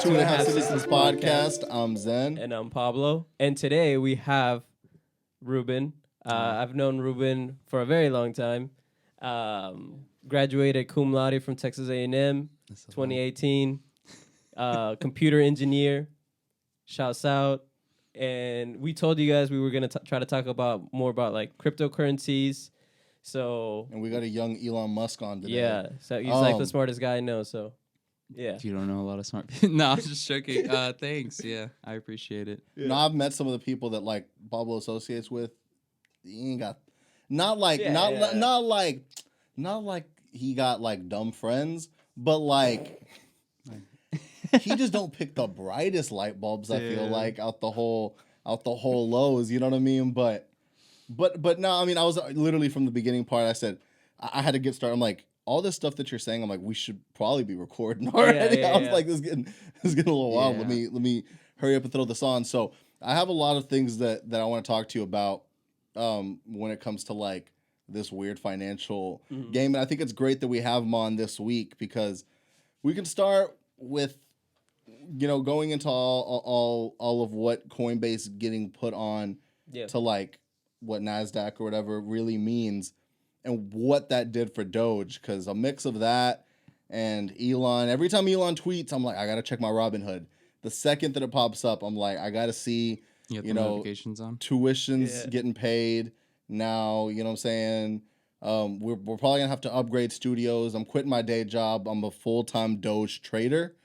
2.5 Citizens Podcast. I'm Zen. And I'm Pablo. And today we have Ruben. I've known Ruben for a very long time. Graduated cum laude from Texas A&M, 2018. Computer engineer. Shouts out. And we told you guys we were going to try to talk about more about like cryptocurrencies. And we got a young Elon Musk on today. Yeah. So he's like the smartest guy I know. So yeah. You don't know a lot of smart people. No, I'm just joking. Thanks. Yeah, I appreciate it. Yeah. No, I've met some of the people that like Pablo associates with. He ain't got not like he got like dumb friends, but like he just don't pick the brightest light bulbs. I feel like out the whole lows. You know what I mean? But no, I mean I was literally from the beginning part. I said I had to get started. I'm like, all this stuff that you're saying, I'm like, we should probably be recording already. I was like, this is getting a little wild. Let me hurry up and throw this on. So I have a lot of things that I want to talk to you about when it comes to like this weird financial game. And I think it's great that we have him on this week because we can start with, you know, going into all of what Coinbase getting put on to like what NASDAQ or whatever really means. And what that did for Doge, because a mix of that and Elon, every time Elon tweets, I'm like, I got to check my Robinhood. The second that it pops up, I'm like, I got to see, you know, notifications on. Tuitions getting paid now, you know what I'm saying? We're probably going to have to upgrade studios. I'm quitting my day job. I'm a full-time Doge trader.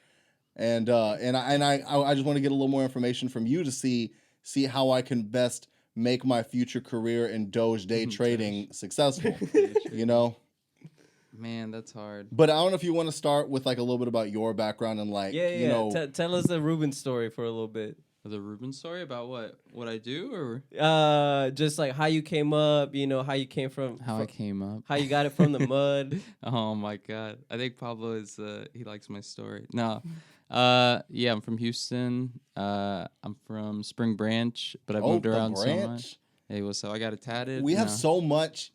And I just want to get a little more information from you to see how I can best make my future career in Doge day trading successful, you know? Man, that's hard. But I don't know if you want to start with like a little bit about your background and like, you know. Tell us the Ruben story for a little bit. The Ruben story about what I do or? Just like how you came up, you know, how you came from. I came up. How you got it from the mud. Oh my God. I think Pablo is, he likes my story. No. Yeah, I'm from Houston. I'm from Spring Branch, but I've moved around so much. Hey, so I got it tatted. We have so much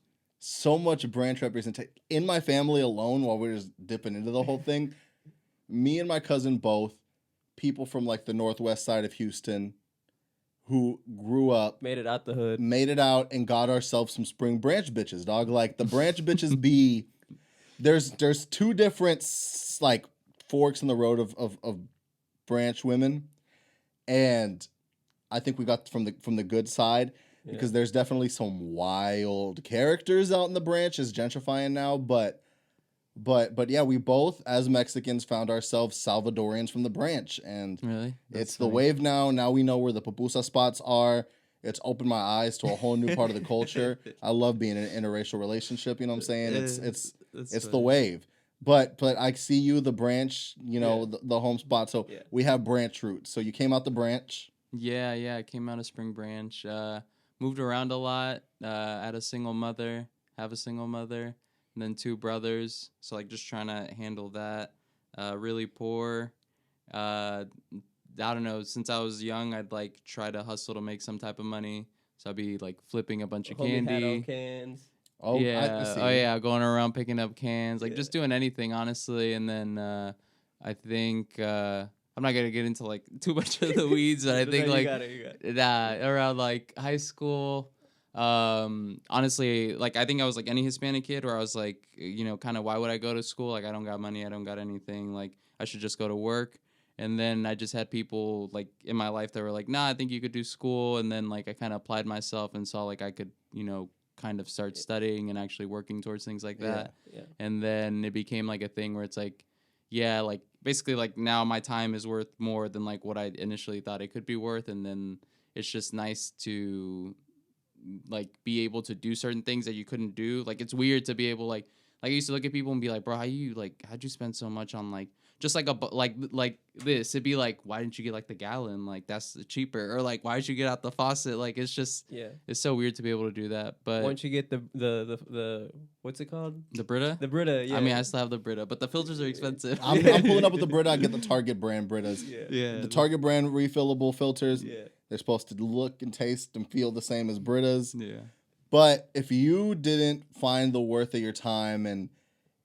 branch representation in my family alone. While we're just dipping into the whole thing, me and my cousin both people from like the northwest side of Houston, who grew up, made it out the hood, made it out, and got ourselves some Spring Branch bitches, dog. Like the branch bitches be there's two different like forks in the road of branch women, and I think we got from the good side because there's definitely some wild characters out in the branch. Is gentrifying now, but yeah, we both as Mexicans found ourselves Salvadorians from the branch, and really it's the wave now. Now we know where the pupusa spots are. It's opened my eyes to a whole new part of the culture. I love being in an interracial relationship. You know what I'm saying? It's the wave. But I see you, the branch, you know, the home spot. So we have branch roots. So you came out the branch. Yeah. I came out of Spring Branch. Moved around a lot. Had a single mother. Have a single mother. And then 2 brothers. So like just trying to handle that. Really poor. I don't know. Since I was young, I'd like try to hustle to make some type of money. So I'd be like flipping a bunch of candy. Had on cans. Oh yeah, going around picking up cans, like just doing anything, honestly. And then I think I'm not gonna get into like too much of the weeds, but I think like around like high school, honestly, like I think I was like any Hispanic kid where I was like, you know, kind of why would I go to school? Like I don't got money, I don't got anything. Like I should just go to work. And then I just had people like in my life that were like, nah, I think you could do school. And then like I kind of applied myself and saw like I could, you know, kind of start studying and actually working towards things like that. And then it became like a thing where it's like, yeah, like basically like now my time is worth more than like what I initially thought it could be worth. And then it's just nice to like be able to do certain things that you couldn't do. Like it's weird to be able like I used to look at people and be like, bro, how'd you spend so much on like just like like this? It'd be like, why didn't you get like the gallon? Like that's cheaper. Or like, why did you get out the faucet? Like it's just it's so weird to be able to do that. But once you get the what's it called? The Brita? The Brita, yeah. I mean, I still have the Brita, but the filters are expensive. I'm pulling up with the Brita. I get the Target brand Britas. The Target brand refillable filters. They're supposed to look and taste and feel the same as Britas. Yeah. But if you didn't find the worth of your time and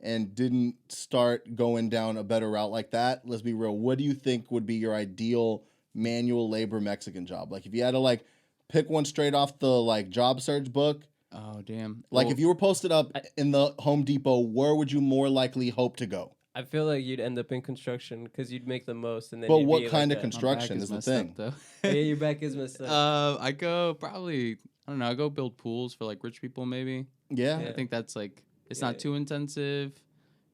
and didn't start going down a better route like that, let's be real, what do you think would be your ideal manual labor Mexican job? Like if you had to like pick one straight off the like job search book. Oh damn! Like if you were posted up in the Home Depot, where would you more likely hope to go? I feel like you'd end up in construction because you'd make the most, and then. But you'd what be kind like of construction is the thing? Though. Yeah, your back is messed up. I go probably I don't know. I go build pools for like rich people maybe. Yeah. I think that's like it's not too intensive.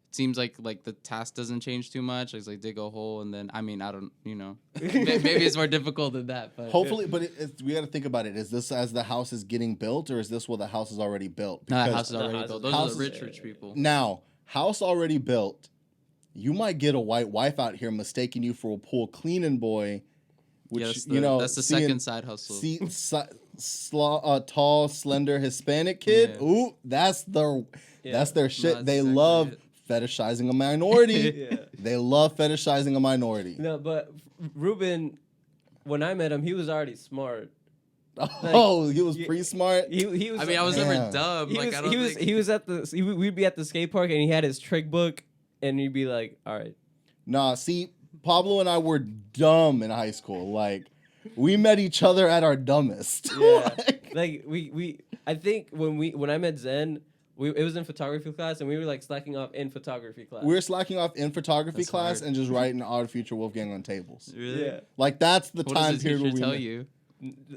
It seems like the task doesn't change too much. It's like dig a hole and then I mean I don't maybe it's more difficult than that. But hopefully, but we got to think about it. Is this as the house is getting built, or is this what the house is already built? No, the house is already built. Those are the rich people. Now, house already built. You might get a white wife out here mistaking you for a pool cleaning boy, which that's the second side hustle. Tall, slender Hispanic kid. Yeah. Ooh, that's their shit. No, they exactly love it. fetishizing a minority. Yeah. They love fetishizing a minority. No, but Ruben, when I met him, he was already smart. Oh, he was pretty smart. He was. I mean, I was Damn. never dumb. He was at the. We'd be at the skate park and he had his trick book, and he'd be like, "All right." Nah, see, Pablo and I were dumb in high school. Like, we met each other at our dumbest. Yeah. Like we. I think when I met Zen, it was in photography class, and we were like slacking off in photography class. We were slacking off in photography That's class hard. and just writing Odd Future Wolfgang on tables. Really? Yeah. Like, that's the What time does the period where teacher we tell met. you?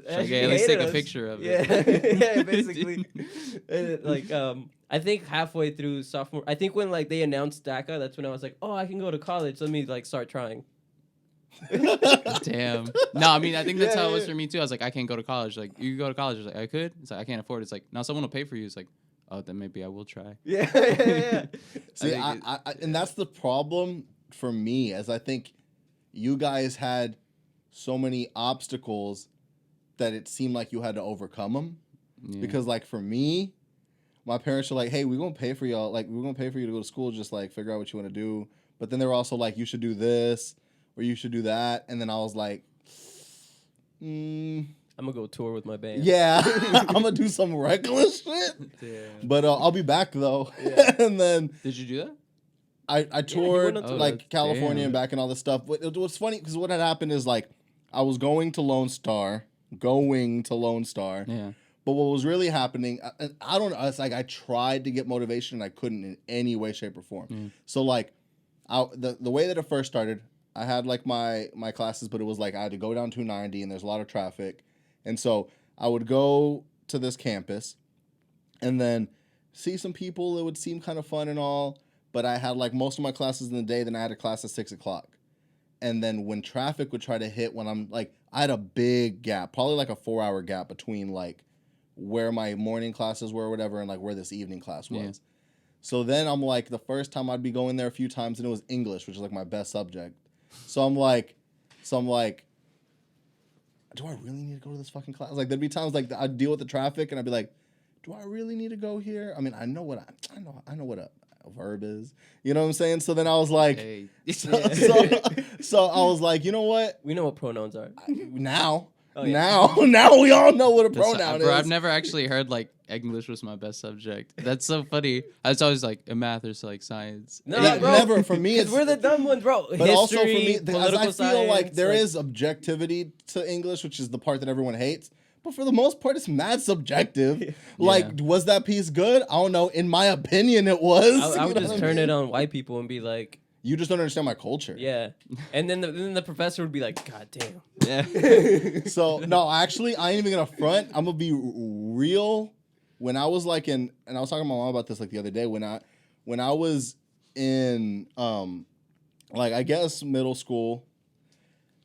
Actually, At least hated take a us. picture of Yeah, it. yeah, basically. And, like, I think halfway through sophomore, I think when like they announced DACA, that's when I was like, oh, I can go to college. Let me like start trying. Damn. No, I mean, I think that's Yeah, how it was yeah. for me too. I was like, I can't go to college. Like, you can go to college. I was like, I could. It's like, I can't afford it. It's like, now someone will pay for you. It's like, oh, then maybe I will try. Yeah, yeah. See, and that's the problem for me, as I think you guys had so many obstacles that it seemed like you had to overcome them. Yeah. Because, like, for me, my parents were like, hey, we're going to pay for y'all. Like, we're going to pay for you to go to school. Just, like, figure out what you want to do. But then they were also like, you should do this or you should do that. And then I was like, I'm gonna go tour with my band. yeah, I'm going to do some reckless shit. Damn. But I'll be back, though. Yeah. And then Did you do that? I toured went on tour. like California Damn. and back and all this stuff. But it was funny because what had happened is like I was going to Lone Star. Yeah. But what was really happening, I don't know. It's like I tried to get motivation and I couldn't in any way, shape, or form. Mm. So like, the way that it first started, I had like my classes, but it was like I had to go down 290 and there's a lot of traffic, and so I would go to this campus, and then see some people. It would seem kind of fun and all, but I had like most of my classes in the day. Then I had a class at 6:00. And then when traffic would try to hit, when I'm like, I had a big gap, probably like a 4-hour gap between like where my morning classes were or whatever and like where this evening class was. Yeah. So then I'm like, the first time I'd be going there a few times and it was English, which is like my best subject. So I'm like, do I really need to go to this fucking class? Like there'd be times like I'd deal with the traffic and I'd be like, do I really need to go here? I mean, I know what a verb is. You know what I'm saying? So then I was like, Hey. so I was like, you know what? We know what pronouns are. Now Oh, yeah. now we all know what a That's- pronoun bro, is. I've never actually heard like English was my best subject. That's so funny. I was always like in math or like science. No, Yeah, bro. never for me. 'Cause It's we're the dumb ones, bro. but History, also for me, as political I feel science, like there is objectivity to English, which is the part that everyone hates. But for the most part, it's mad subjective. Like, was that piece good? I don't know. In my opinion, it was. I You would know just what I turn mean? it on white people and be like, You just don't understand my culture. yeah. And then the professor would be like, God damn. Yeah. So no, actually, I ain't even gonna front. I'm gonna be real. When I was like and I was talking to my mom about this like the other day. When I was in like I guess middle school,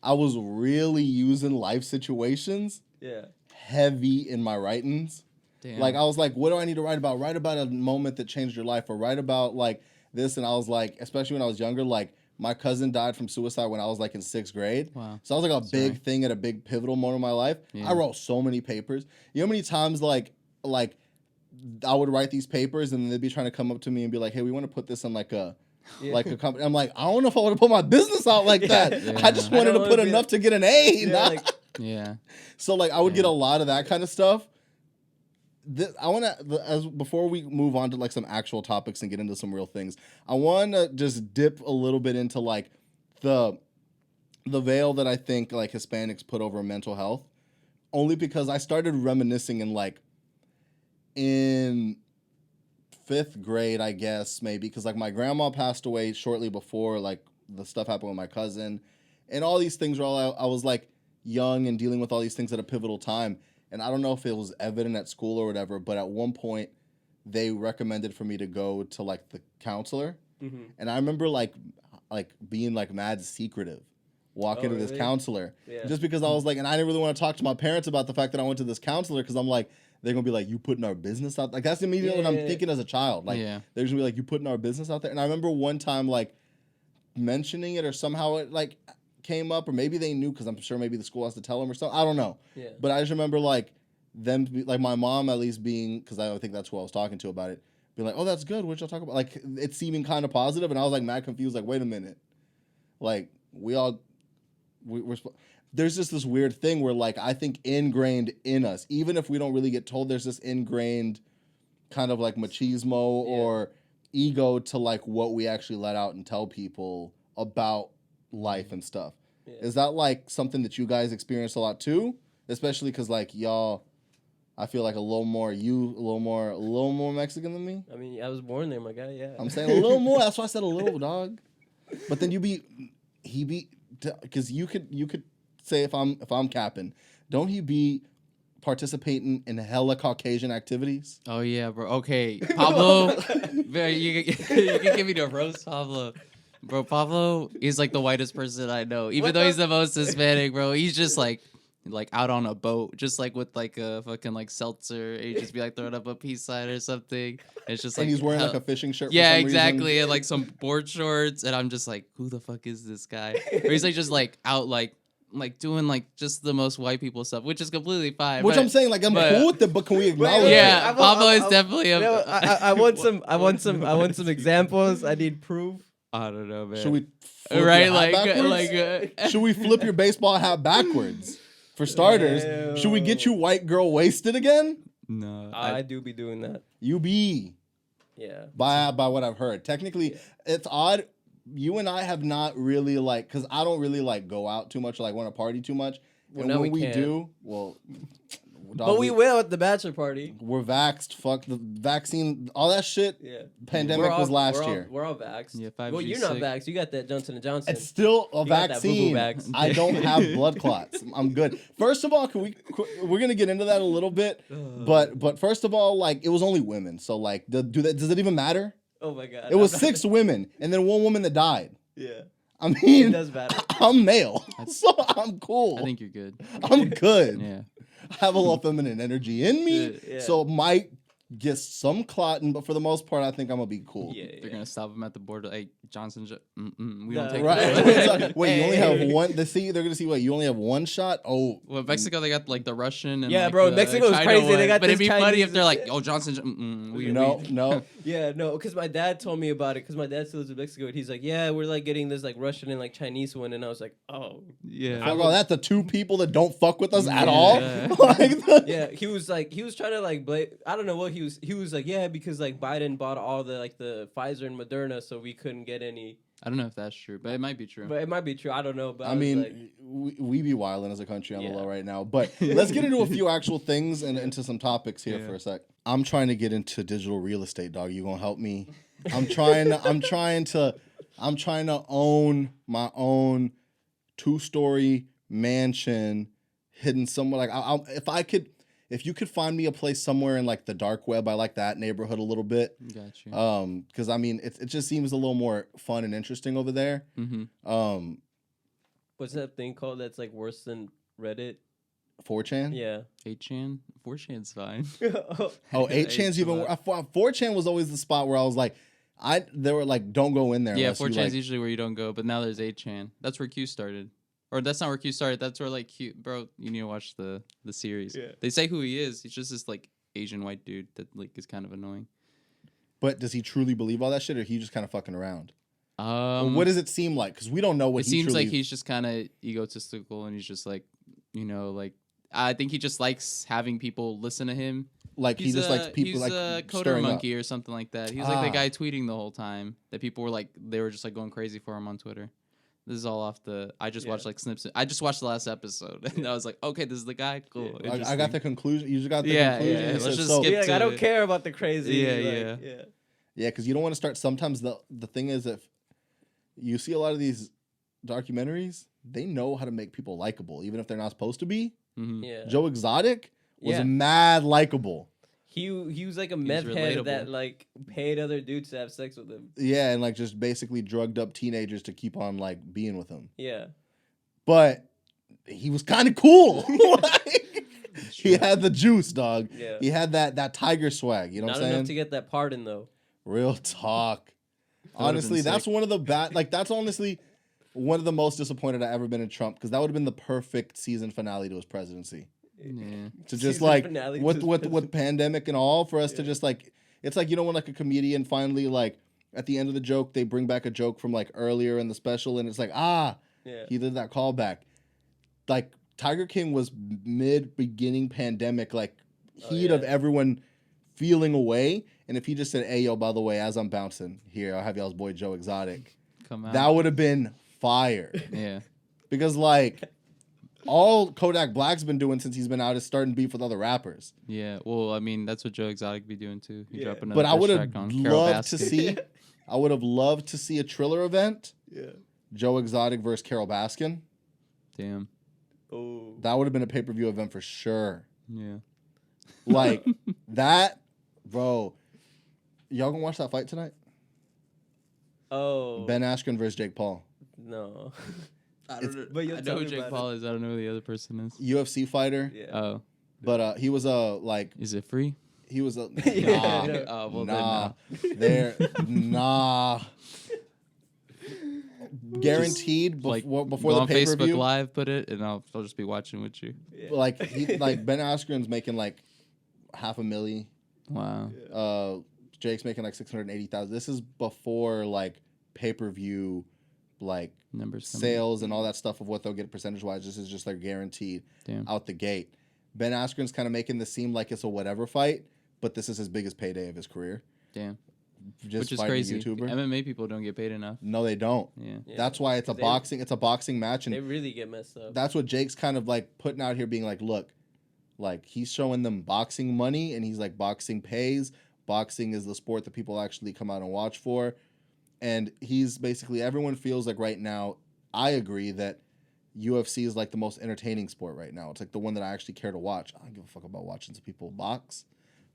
I was really using life situations Yeah. heavy in my writings. Damn. Like I was like, what do I need to write about? Write about a moment that changed your life, or write about like this. And I was like, especially when I was younger, like my cousin died from suicide when I was like in 6th grade. Wow. So I was like a big thing at a big pivotal moment in my life. Yeah. I wrote so many papers. You know how many times like I would write these papers and they'd be trying to come up to me and be like, hey, we want to put this on like a company. I'm like, I don't know if I want to put my business out like that. Yeah. I just I wanted don't to wanna put be enough to get an A. Yeah, nah. like, Yeah. So like I would get a lot of that kind of stuff. I want to, as before we move on to like some actual topics and get into some real things, I want to just dip a little bit into like the veil that I think like Hispanics put over mental health, only because I started reminiscing in 5th grade, I guess, maybe, because like my grandma passed away shortly before like the stuff happened with my cousin, and all these things were all I was like young and dealing with all these things at a pivotal time. And I don't know if it was evident at school or whatever, but at one point they recommended for me to go to like the counselor. Mm-hmm. And I remember like being like mad secretive, walking to this counselor, just because I was like, and I didn't really want to talk to my parents about the fact that I went to this counselor, because I'm like, they're gonna be like, you putting our business out. Like that's immediately what I'm thinking as a child. Like they're gonna be like, you putting our business out there. And I remember one time like mentioning it, or somehow it like came up, or maybe they knew, because I'm sure maybe the school has to tell them or something. I don't know. Yeah. But I just remember like them, like my mom at least being, because I think that's who I was talking to about it, being like, oh, that's good. What y'all talk about? Like it seeming kind of positive, and I was like mad confused. Like, wait a minute, like we're there's just this weird thing where like I think ingrained in us, even if we don't really get told, there's this ingrained kind of like machismo or ego to like what we actually let out and tell people about life and stuff. Is that like something that you guys experience a lot too? Especially because like y'all, I feel like a little more Mexican than me. I mean, I was born there, my guy. Yeah, I'm saying a little more. That's why I said a little, dog. But then because you could say if I'm capping, don't he be participating in hella Caucasian activities? Oh yeah, bro. Okay, Pablo, bro, you can give me the roast, Pablo. Bro, Pablo is like the whitest person I know. Even though he's the most Hispanic, bro, he's just like out on a boat, just like with like a fucking like seltzer. He'd just be like throwing up a peace sign or something. It's just like, and he's wearing like a fishing shirt. Yeah, for some exactly, reason. and like some board shorts. And I'm just like, who the fuck is this guy? Or he's like just like out like doing like just the most white people stuff, which is completely fine. Which I'm saying, like I'm cool with it, but can we acknowledge? Yeah, Pablo is definitely a. I want some examples. I need proof. I don't know, man. Should we should we flip your baseball hat backwards? For starters, should we get you white girl wasted again? No, I do be doing that. You be. Yeah. By what I've heard. Technically, it's odd. You and I have not really like, because I don't really like go out too much, or like want to party too much. Well, and when we do, well, dog, but we will at the bachelor party. We're vaxxed. Fuck the vaccine. All that shit. Yeah. Pandemic was last year. We're all vaxxed. Yeah, 5G. Well, you're not vaxxed. You got that Johnson & Johnson. It's still a vaccine. I don't have blood clots. I'm good. First of all, we're gonna get into that a little bit, but first of all, like it was only women. So like, does it even matter? Oh my god. It was 6 women and then 1 woman that died. Yeah. I mean, it does matter. I'm male, so I'm cool. I think you're good. I'm good. Yeah. I have a little feminine energy in me, so it might get some clotting, but for the most part, I think I'm gonna be cool. Yeah, they're gonna stop him at the border. Hey, Johnson, we don't take right. Wait, you only have one. They're gonna see. Wait, you only have 1 shot. Oh, well, Mexico, they got like the Russian and yeah, bro. Mexico is crazy. They got. But it'd be Chinese funny if they're like, oh, Johnson. No. Yeah, no, because my dad told me about it. Because my dad still lives in Mexico, and he's like, yeah, we're like getting this like Russian and like Chinese one, and I was like, oh, yeah. Fuck all that. The 2 people that don't fuck with us at all. Yeah, he was trying to like blame. I don't know what he was like. Yeah, because like Biden bought all the like the Pfizer and Moderna, so we couldn't get any. I don't know if that's true, but it might be true. But it might be true. I don't know. But I mean, like, we be wilding as a country on the low right now. But let's get into a few actual things and into some topics here for a sec. I'm trying to get into digital real estate, dog. You gonna help me? I'm trying to own my own 2-story mansion hidden somewhere. Like if you could find me a place somewhere in like the dark web, I like that neighborhood a little bit. Got you. Because I mean, it just seems a little more fun and interesting over there. Mm-hmm. What's that thing called that's like worse than Reddit? 4chan? Yeah. 8chan? 4chan's fine. Oh, 8chan's even worse. 4chan was always the spot where I was like, they were like, don't go in there. Yeah, 4chan's usually where you don't go, but now there's 8chan. That's where Q started. Or that's not where Q started. That's where like Q, bro. You need to watch the series. Yeah. They say who he is. He's just this like Asian white dude that like is kind of annoying. But does he truly believe all that shit, or he just kind of fucking around? What does it seem like? Because we don't know what. It seems like he's just kind of egotistical, and he's just like, like I think he just likes having people listen to him, Like he just likes people he's like a coder stirring monkey up. or something like that. He's like the guy tweeting the whole time that people were like they were just like going crazy for him on Twitter. This is all off the. I just watched like snips. I just watched the last episode, and I was like, okay, this is the guy. Cool. I got the conclusion. You just got the Yeah, conclusion. yeah. He Let's said, just so, skip like, to I don't it. care about the crazy. Yeah. Yeah, because you don't want to start. Sometimes the thing is, if you see a lot of these documentaries, they know how to make people likable, even if they're not supposed to be. Mm-hmm. Yeah. Joe Exotic was Yeah. mad likable. He was like a meth head relatable. that like paid other dudes to have sex with him. Yeah, and like just basically drugged up teenagers to keep on like being with him. Yeah. But he was kind of cool. Like, he had the juice, dog. Yeah. He had that tiger swag. You know Not what I'm saying? enough to get that pardon though. Real talk. That would've Honestly, been that's sick. one of the that's honestly one of the most disappointed I've ever been in Trump, because that would have been the perfect season finale to his presidency. Yeah. To just Season like finale to with his with pandemic and all, for us to Yeah. just like, it's like, you know, when like a comedian finally like at the end of the joke they bring back a joke from like earlier in the special, and it's like, Yeah. he did that callback. Like Tiger King was beginning pandemic, like heat of yeah. everyone feeling away, and if he just said, "Hey yo, by the way, as I'm bouncing here, I'll have y'all's boy Joe Exotic," Come out. that would have been fire. Yeah. Because like all Kodak Black's been doing since he's been out is starting beef with other rappers. Yeah. Well, I mean, that's what Joe Exotic be doing too. He Yeah. drop another But I would diss have track on Carol loved to Baskin. see. I would have loved to see a Triller event. Yeah. Joe Exotic versus Carol Baskin. Damn. Oh. That would have been a pay-per-view event for sure. Yeah. Like that, bro. Y'all gonna watch that fight tonight? Oh. Ben Askren versus Jake Paul. No. I It's- don't know. but you'll I tell know who me Jake about Paul is. I don't know who the other person is. UFC fighter. Yeah. Oh, But he was a like is it free? he was a Yeah, nah, yeah. Oh, well, nah. then There nah. Guaranteed like before Go the on pay per Facebook view. Live, put it, and I'll just be watching with you. Yeah. Like like Ben Askren's making like $500,000. Wow. Jake's making like 680,000. This is before like pay per view, like Numbers coming. sales and all that stuff of what they'll get percentage wise. This is just like guaranteed Damn. out the gate. Ben Askren's kind of making this seem like it's a whatever fight, but this is his biggest payday of his career. Damn. Just Which is fighting a crazy. YouTuber. MMA people don't get paid enough. No, they don't. Yeah. Yeah. That's why it's a 'Cause they- boxing. It's a boxing match, They and really get messed up. that's what Jake's kind of like putting out here, being like, look, like he's showing them boxing money, and he's like, boxing pays. Boxing is the sport that people actually come out and watch for, and he's basically, everyone feels like right now. I agree that UFC is like the most entertaining sport right now. It's like the one that I actually care to watch. I don't give a fuck about watching some people box,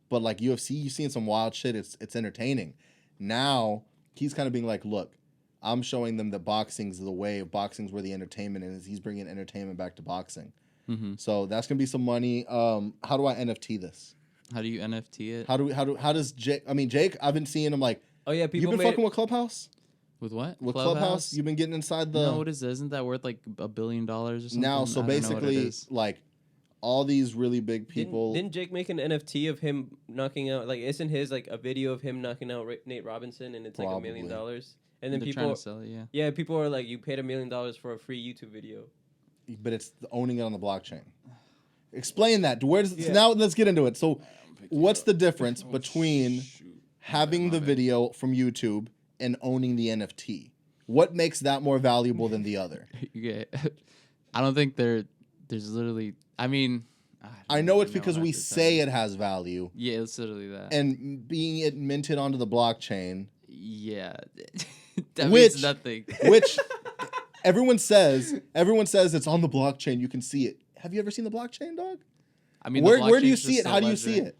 but like UFC, you've seen some wild shit. It's entertaining. Now he's kind of being like, look, I'm showing them that boxing's the way. Boxing's where the entertainment is. He's bringing entertainment back to boxing. Mm-hmm. So that's gonna be some money. How do I NFT this? How do you NFT it? How does Jake? I mean, Jake, I've been seeing him like. Oh yeah, You've people been made fucking with Clubhouse. With what? With Clubhouse, you've been getting inside the. No, what is that? Isn't that worth like $1 billion or something? Now, so I don't know what it basically, is. like all these really big people. Didn't Jake make an NFT of him knocking out? Like, isn't his like a video of him knocking out Nate Robinson, and it's like $1 million? Probably. And then They're people, trying to sell it, yeah. yeah, people are like, you paid $1 million for a free YouTube video. But it's owning it on the blockchain. Explain that. Where does Yeah. now? Let's get into it. So, what's the difference between having the video from YouTube and owning the NFT? What makes that more valuable than the other? You get. I don't think there's literally. I mean, I know it's because half we the say time. it has value, Yeah, it's literally that. and being it minted onto the blockchain, Yeah, that Which- means nothing. which everyone says it's on the blockchain. You can see it. Have you ever seen the blockchain, dog? I mean, Where the do you blockchain's see just it? a How do you ledger. see it?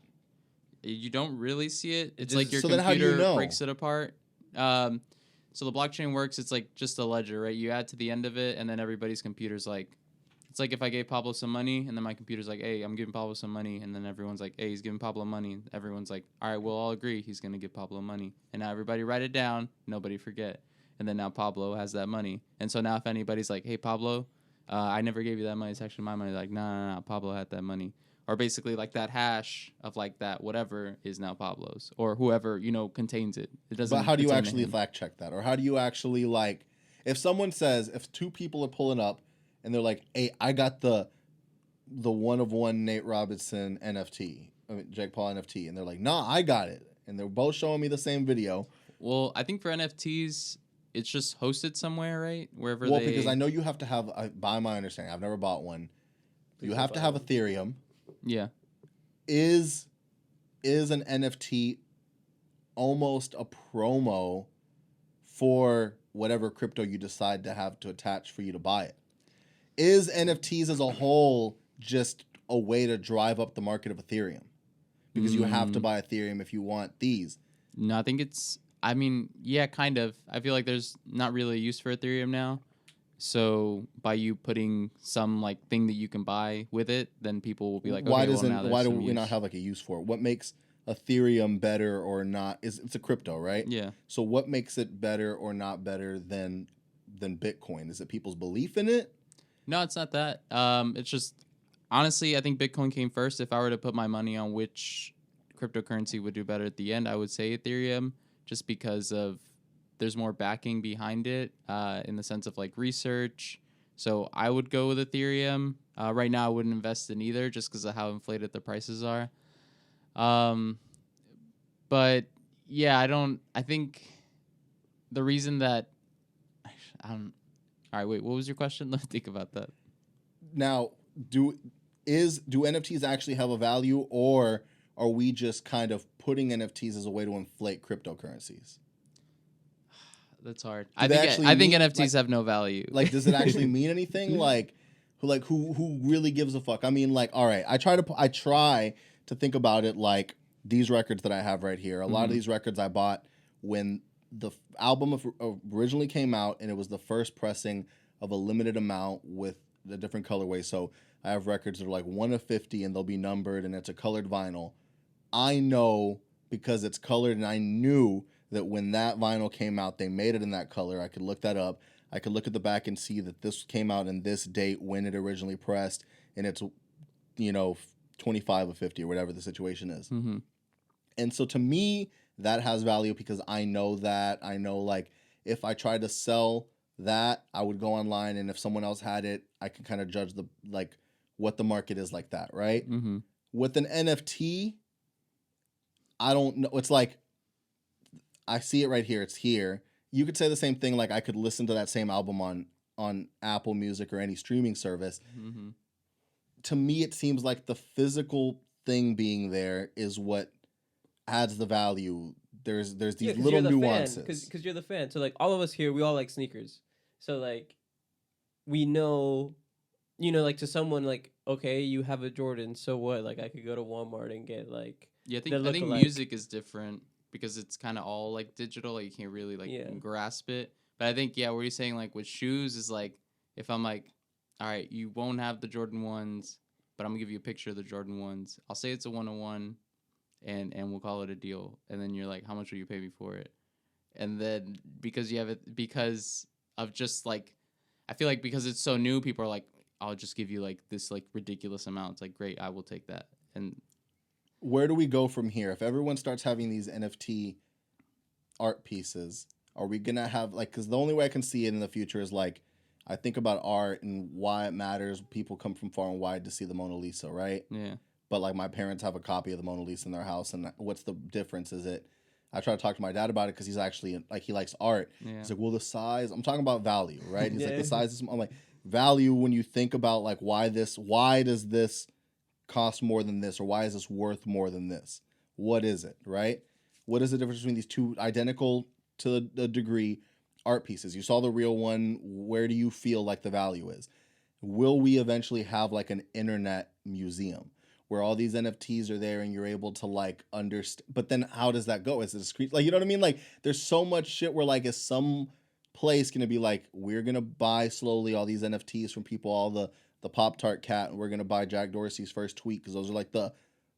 You don't really see it. It's just- like your so then how do you computer know? breaks it apart. So the blockchain works. It's like just a ledger, right? You add to the end of it, and then everybody's computer's like, it's like if I gave Pablo some money, and then my computer's like, hey, I'm giving Pablo some money, and then everyone's like, hey, he's giving Pablo money. And everyone's like, all right, we'll all agree he's gonna give Pablo money, and now everybody write it down, nobody forget, and then now Pablo has that money, and so now if anybody's like, hey, Pablo, I never gave you that money, it's actually my money, like, nah, Pablo had that money. Or basically like that hash of like that whatever is now Pablo's or whoever, contains it. It doesn't. But how do you pertain to actually him. fact check that? Or how do you actually like, if someone says, if two people are pulling up and they're like, hey, I got the the one of one Nate Robinson NFT, I mean Jake Paul NFT, and they're like, nah, I got it, and they're both showing me the same video. Well, I think for NFTs, it's just hosted somewhere, right? Wherever well, because I know you have to have, by my understanding, I've never bought one. You have to have Ethereum. Yeah. Is an NFT almost a promo for whatever crypto you decide to have to attach for you to buy it? Is NFTs as a whole just a way to drive up the market of Ethereum? Because you have to buy Ethereum if you want these. No, I think it's, I mean, yeah, kind of. I feel like there's not really a use for Ethereum now. So by you putting some like thing that you can buy with it, then people will be like, why okay, doesn't well, now why do there's some we use. not have like a use for it? What makes Ethereum better or not? It's a crypto, right? Yeah. So what makes it better or not better than Bitcoin? Is it people's belief in it? No, it's not that. It's just, honestly, I think Bitcoin came first. If I were to put my money on which cryptocurrency would do better at the end, I would say Ethereum, just because of there's more backing behind it in the sense of like research. So I would go with Ethereum. Right now, I wouldn't invest in either just because of how inflated the prices are. But yeah, I think the reason that, all right, wait, what was your question? Let me think about that. Now, do NFTs actually have a value, or are we just kind of putting NFTs as a way to inflate cryptocurrencies? That's hard. Do I they think actually NFTs like, have no value. Like, does it actually mean anything? Who really gives a fuck? I mean, like, all right, I try to think about it like these records that I have right here. A lot of these records I bought when the album originally came out, and it was the first pressing of a limited amount with a different colorway. So I have records that are like 1 of 50, and they'll be numbered, and it's a colored vinyl. I know because it's colored, and I knew that when that vinyl came out, they made it in that color. I could look that up. I could look at the back and see that this came out in this date when it originally pressed, and it's, 25 of 50 or whatever the situation is. Mm-hmm. And so to me, that has value because I know that. I know, like, if I tried to sell that, I would go online, and if someone else had it, I can kind of judge what the market is like that, right? Mm-hmm. With an NFT, I don't know. It's like, I see it right here. It's here. You could say the same thing. Like, I could listen to that same album on Apple Music or any streaming service. Mm-hmm. To me, it seems like the physical thing being there is what adds the value. There's these little nuances. Because you're the fan. So like all of us here, we all like sneakers. So like we know, like to someone like, okay, you have a Jordan. So what? Like I could go to Walmart and get like. Yeah, I think music is different because it's kind of all like digital. Like you can't really grasp it. But I think what you're saying like with shoes is like if I'm like, all right, you won't have the Jordan 1s, but I'm gonna give you a picture of the Jordan 1s. I'll say it's a 101, and we'll call it a deal. And then you're like, how much will you pay me for it? And then because you have it, because of just like, I feel like because it's so new, people are like, I'll just give you like this like ridiculous amount. It's like, great, I will take that. And where do we go from here? If everyone starts having these NFT art pieces, are we gonna have like? Because the only way I can see it in the future is like, I think about art and why it matters. People come from far and wide to see the Mona Lisa, right? Yeah. But like my parents have a copy of the Mona Lisa in their house, and what's the difference? Is it? I try to talk to my dad about it because he's actually like he likes art. Yeah. He's like, well, the size. I'm talking about value, right? He's like the size is. I'm like value when you think about like why does this cost more than this, or why is this worth more than this? What is it, right? What is the difference between these two identical to a degree art pieces? You saw the real one. Where do you feel like the value is? Will we eventually have like an internet museum where all these NFTs are there and you're able to like understand? But then how does that go? Is it a screen? Like, you know what I mean? Like, there's so much shit where like, is some place gonna be like, we're gonna buy slowly all these NFTs from people, all the Pop-Tart cat, and we're gonna buy Jack Dorsey's first tweet because those are like the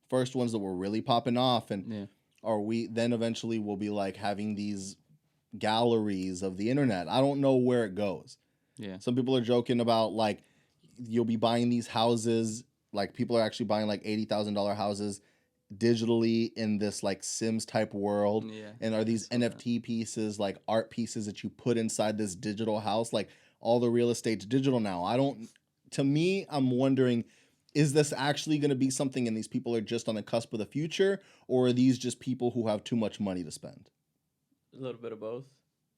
first ones that were really popping off. And are we then eventually will be like having these galleries of the internet? I don't know where it goes. Yeah. Some people are joking about like you'll be buying these houses, like people are actually buying like $80,000 houses digitally in this like Sims type world. Yeah. And are these NFT pieces like art pieces that you put inside this digital house? Like all the real estate's digital now. To me, I'm wondering is this actually going to be something and these people are just on the cusp of the future, or are these just people who have too much money to spend? A little bit of both.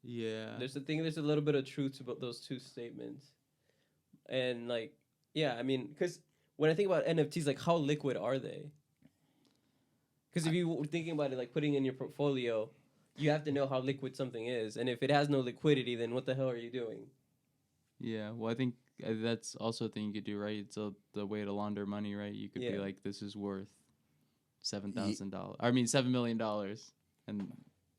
Yeah. There's a little bit of truth to those two statements. And like, yeah, I mean, because when I think about NFTs, like, how liquid are they? Because if you were thinking about it, like putting in your portfolio, you have to know how liquid something is. And if it has no liquidity, then what the hell are you doing? Yeah, well, I think that's also a thing you could do, right? It's the way to launder money, right? You could be like, this is worth $7,000. I mean, $7 million,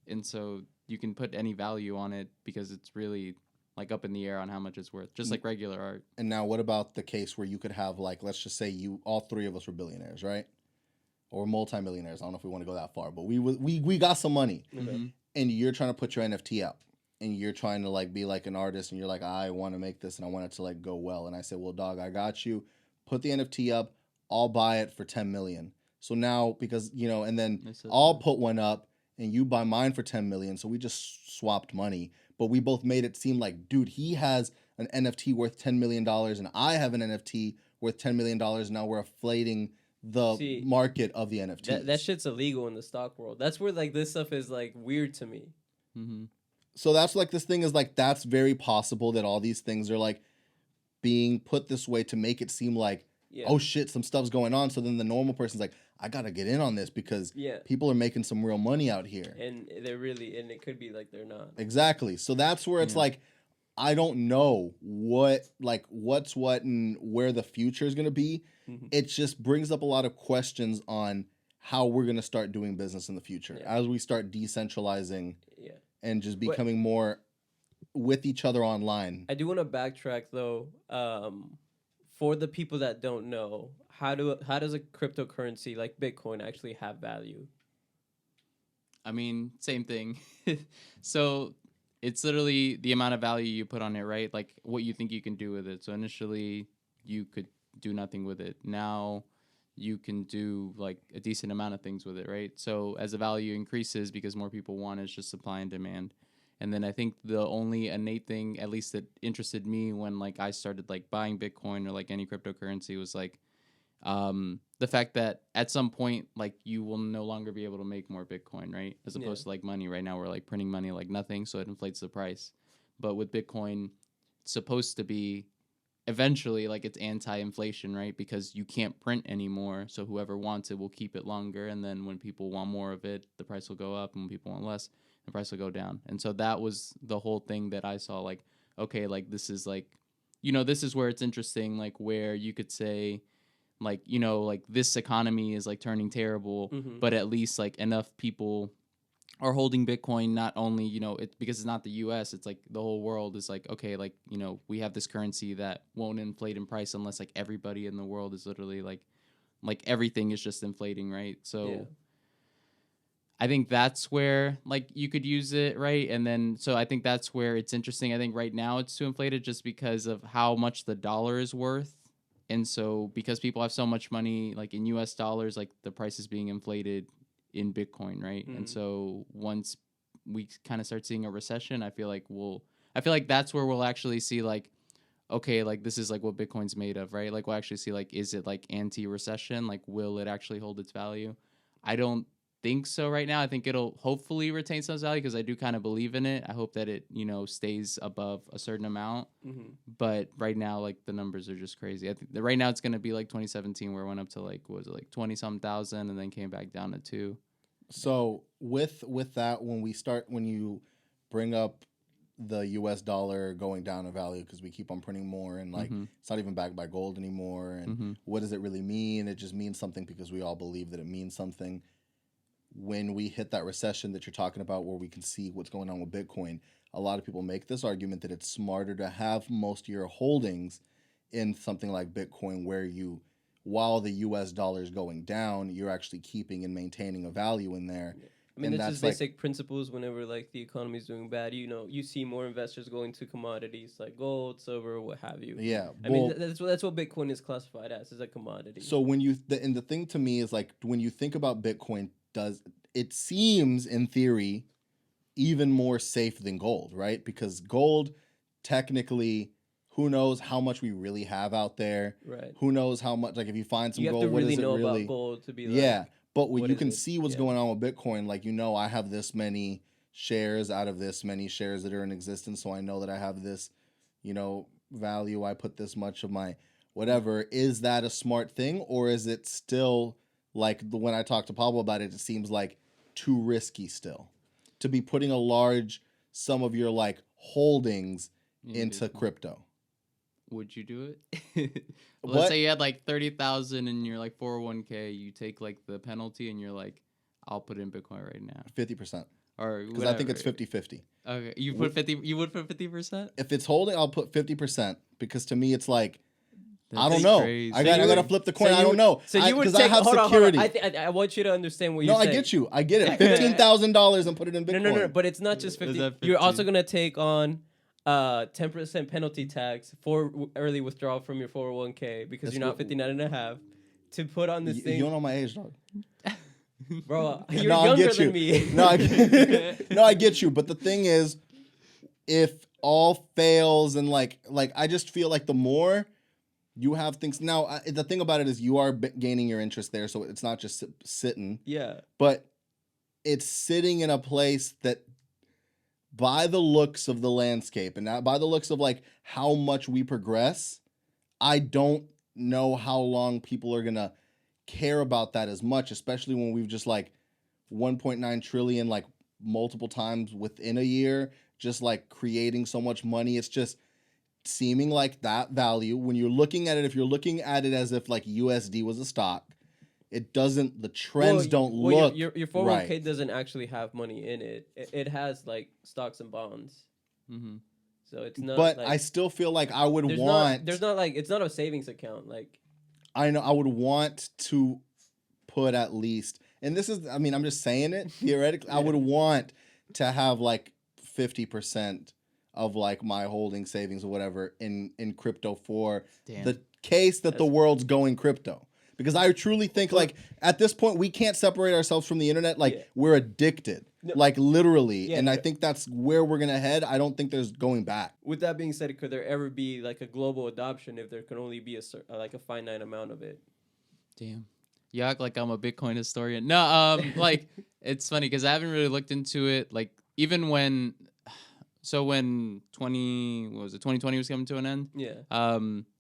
and so you can put any value on it because it's really like up in the air on how much it's worth, just like regular art. And now, what about the case where you could have, like, let's just say all three of us were billionaires, right? Or multimillionaires. I don't know if we want to go that far, but we got some money, and you're trying to put your NFT out, and you're trying to like be like an artist, and you're like, I want to make this, and I want it to like go well. And I said, well, dog, I got you. Put the NFT up. I'll buy it for 10 million. So now, because and then I'll put one up, and you buy mine for 10 million. So we just swapped money, but we both made it seem like, dude, he has an NFT worth $10 million, and I have an NFT worth $10 million. Now we're inflating the market of the NFT. That shit's illegal in the stock world. That's where like this stuff is like weird to me. So that's like this thing is like, that's very possible that all these things are like being put this way to make it seem like, oh shit, some stuff's going on. So then the normal person's like, I gotta get in on this because people are making some real money out here. And and it could be like they're not. Exactly. So that's where it's like, I don't know what's what and where the future is going to be. It just brings up a lot of questions on how we're going to start doing business in the future as we start decentralizing and just becoming more with each other online. I do want to backtrack though. For the people that don't know, how does a cryptocurrency like Bitcoin actually have value? I mean, same thing. So it's literally the amount of value you put on it, right? Like what you think you can do with it. So initially you could do nothing with it. Now you can do like a decent amount of things with it, right? So as the value increases, because more people want it, it's just supply and demand. And then I think the only innate thing, at least that interested me when like I started like buying Bitcoin or like any cryptocurrency, was like the fact that at some point like you will no longer be able to make more Bitcoin, right? As opposed to like money. Right now we're like printing money like nothing, so it inflates the price. But with Bitcoin, it's supposed to be eventually like it's anti-inflation, right? Because you can't print anymore, so whoever wants it will keep it longer, and then when people want more of it, the price will go up, and when people want less, the price will go down. And so that was the whole thing that I saw, like, okay, like this is like, this is where it's interesting, like where you could say like, like this economy is like turning terrible, but at least like enough people are holding Bitcoin, not only, because it's not the US, it's like the whole world is like, okay, like, we have this currency that won't inflate in price unless like everybody in the world is literally like everything is just inflating, right? So I think that's where like you could use it, right? And then so I think that's where it's interesting. I think right now it's too inflated just because of how much the dollar is worth. And so because people have so much money like in US dollars, like the price is being inflated in Bitcoin, right? And so once we kind of start seeing a recession, I feel like that's where we'll actually see like, okay, like this is like what Bitcoin's made of, right? Like we'll actually see like, is it like anti-recession? Like will it actually hold its value? I don't think so right now. I think it'll hopefully retain some value because I do kind of believe in it. I hope that it, stays above a certain amount. But right now, like the numbers are just crazy. I think that right now it's going to be like 2017 where it went up to like, what was it, like 20-some thousand and then came back down to 2. So with that, when you bring up the US dollar going down in value because we keep on printing more and like it's not even backed by gold anymore, and what does it really mean? It just means something because we all believe that it means something. When we hit that recession that you're talking about where we can see what's going on with Bitcoin, a lot of people make this argument that it's smarter to have most of your holdings in something like Bitcoin where while the US dollar is going down, you're actually keeping and maintaining a value in there. I mean, that's just basic principles. Whenever like the economy is doing bad, you see more investors going to commodities like gold, silver, what have you. Yeah, I mean that's what Bitcoin is classified as a commodity. So when the thing to me is like when you think about Bitcoin, it seems in theory even more safe than gold, right? Because gold, technically, who knows how much we really have out there? Right. Who knows how much? Like if you find some You have gold, to what really is it know really? about gold to be like, Yeah, but when what you is can it? see what's Yeah. going on with Bitcoin, like I have this many shares out of this many shares that are in existence, so I know that I have this, value. I put this much of my whatever. Is that a smart thing, or is it still like when I talk to Pablo about it, it seems like too risky still to be putting a large sum of your like holdings into crypto? Would you do it? What? Let's say you had like 30,000 in your like 401k. You take like the penalty, and you're like, I'll put in Bitcoin right now, 50%. or Because I think it's 50-50. Okay, you put 50. You would put 50%. If it's holding, I'll put 50% because to me it's like I That's don't know. crazy. I gotta flip the coin. I don't know. So you would because take. I have Hold security. on. I want you to understand what No, you're saying. I get you. I get it. $15,000 and put it in Bitcoin. No. But it's not just 50. You're also gonna take on 10% penalty tax for early withdrawal from your 401k because you're not 59 and a half to put on this thing. You don't know my age, dog. Bro, you're No, I younger get you. than me. No, I get you. But the thing is, if all fails and like I just feel like the more you have things now, the thing about it is you are gaining your interest there, so it's not just sitting. Yeah. But it's sitting in a place that, by the looks of the landscape and by the looks of like how much we progress, I don't know how long people are gonna care about that as much, especially when we've just like 1.9 trillion like multiple times within a year, just like creating so much money. It's just seeming like that value when you're looking at it, if you're looking at it as if like USD was a stock, it doesn't, the trends don't look your 401k right. doesn't actually have money in it. It has like stocks and bonds. Mm-hmm. So it's not. But like, I still feel like I would there's want. There's not like it's not a savings account. Like I know I would want to put at least, and this is, I mean, I'm just saying it theoretically. I would want to have like 50% of like my holding savings or whatever in crypto for the case that the world's going crypto. Because I truly think like at this point we can't separate ourselves from the internet. Like we're addicted, like literally. And I think that's where we're gonna head. I don't think there's going back. With that being said, could there ever be like a global adoption if there can only be a finite amount of it? Damn. You act like I'm a Bitcoin historian. No, like it's funny because I haven't really looked into it. Like even when 2020 was coming to an end. Yeah.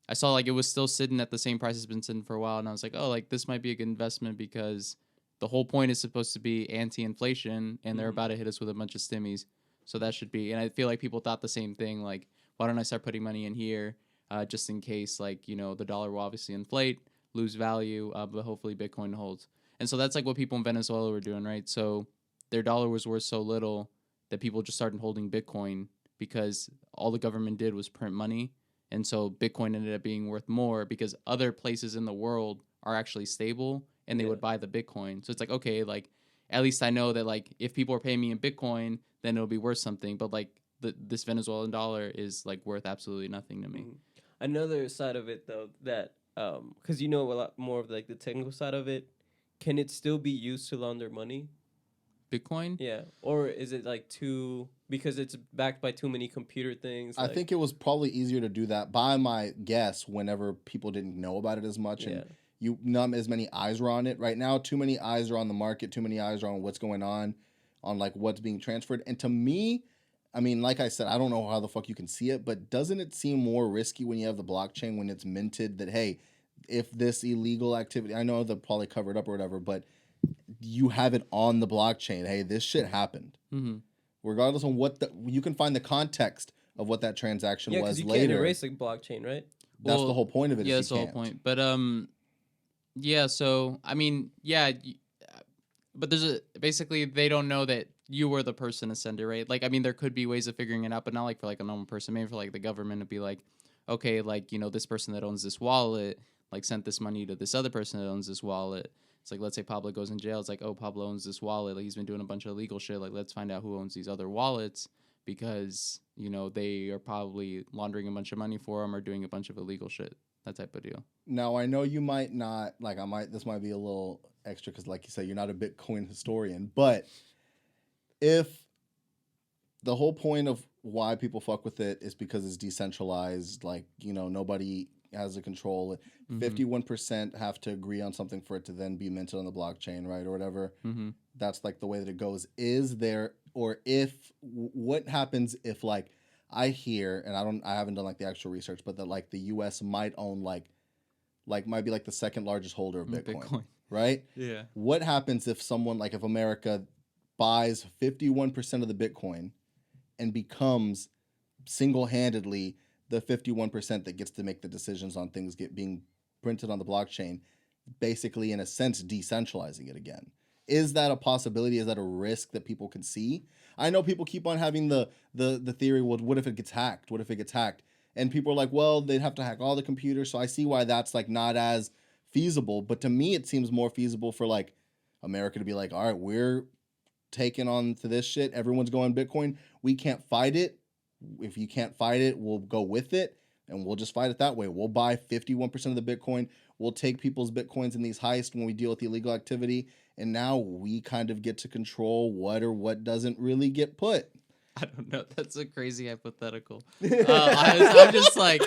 I saw like it was still sitting at the same price it's been sitting for a while, and I was like, oh, like this might be a good investment because the whole point is supposed to be anti-inflation, and they're about to hit us with a bunch of stimmies, so that should be. And I feel like people thought the same thing, like why don't I start putting money in here, just in case, like the dollar will obviously inflate, lose value, but hopefully Bitcoin holds. And so that's like what people in Venezuela were doing, right? So their dollar was worth so little that people just started holding Bitcoin because all the government did was print money. And so Bitcoin ended up being worth more because other places in the world are actually stable and they would buy the Bitcoin. So it's like, okay, like at least I know that like if people are paying me in Bitcoin, then it'll be worth something. But like this Venezuelan dollar is like worth absolutely nothing to me. Another side of it though, that because a lot more of like the technical side of it, can it still be used to launder money? Bitcoin? Yeah. Or is it like because it's backed by too many computer things? I think it was probably easier to do that by my guess whenever people didn't know about it as much and not as many eyes were on it. Right now, too many eyes are on the market, too many eyes are on what's going on like what's being transferred. And to me, I mean, like I said, I don't know how the fuck you can see it, but doesn't it seem more risky when you have the blockchain, when it's minted that, hey, if this illegal activity, I know they'll probably cover it up or whatever, but you have it on the blockchain. Hey, this shit happened. Mm-hmm. Regardless of you can find the context of what that transaction was you later. can't erase the blockchain, right? That's the whole point of it. Yeah, that's the whole point. But yeah. So I mean, yeah, but basically they don't know that you were the person to send it, right? Like, I mean, there could be ways of figuring it out, but not like for like a normal person. Maybe for like the government to be like, okay, like this person that owns this wallet like sent this money to this other person that owns this wallet. It's like, let's say Pablo goes in jail. It's like, oh, Pablo owns this wallet. Like, he's been doing a bunch of illegal shit. Like, let's find out who owns these other wallets because, they are probably laundering a bunch of money for him or doing a bunch of illegal shit. That type of deal. Now, I know you might not, like, this might be a little extra because, like you said, you're not a Bitcoin historian. But if the whole point of why people fuck with it is because it's decentralized. Like, you know, nobody has a control. 51% have to agree on something for it to then be minted on the blockchain, right, or whatever. That's like the way that it goes. Is there, or if, what happens if like I hear, and I haven't done like the actual research, but that like the U.S. might own like might be like the second largest holder of Bitcoin. Right? Yeah. What happens if someone, like if America buys 51% of the Bitcoin and becomes single-handedly the 51% that gets to make the decisions on things being printed on the blockchain, basically in a sense decentralizing it again? Is that a possibility? Is that a risk that people can see? I know people keep on having the theory, well, what if it gets hacked? What if it gets hacked? And people are like, well, they'd have to hack all the computers. So I see why that's like not as feasible. But to me, it seems more feasible for like America to be like, all right, we're taking on to this shit. Everyone's going Bitcoin. We can't fight it. If you can't fight it, we'll go with it. And we'll just fight it that way. We'll buy 51% of the Bitcoin. We'll take people's Bitcoins in these heists when we deal with the illegal activity. And now we kind of get to control what or what doesn't really get put. I don't know. That's a crazy hypothetical. I'm just like,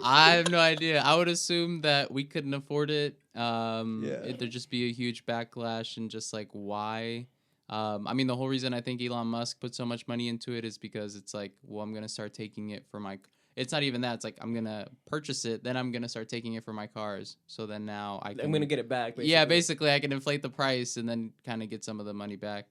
I have no idea. I would assume that we couldn't afford it. There'd just be a huge backlash and just like, why? I mean, the whole reason I think Elon Musk put so much money into it is because it's like, well, I'm going to start taking it for my... It's not even that. It's like, I'm going to purchase it, then I'm going to start taking it for my cars. So then now I'm going to get it back, basically. Yeah, basically, I can inflate the price and then kind of get some of the money back.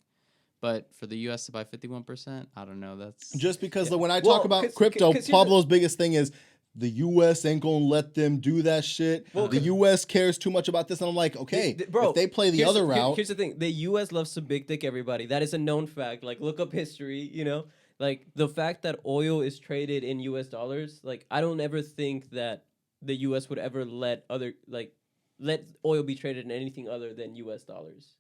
But for the U.S. to buy 51%, I don't know. That's just because when I talk about crypto, Pablo's biggest thing is the U.S. ain't gonna let them do that shit. Well, the U.S. cares too much about this, and I'm like, okay, bro, if they play the other route. Here's the thing: the U.S. loves to big dick everybody. That is a known fact. Like, look up history. You know, like the fact that oil is traded in U.S. dollars. Like, I don't ever think that the U.S. would ever let oil be traded in anything other than U.S. dollars.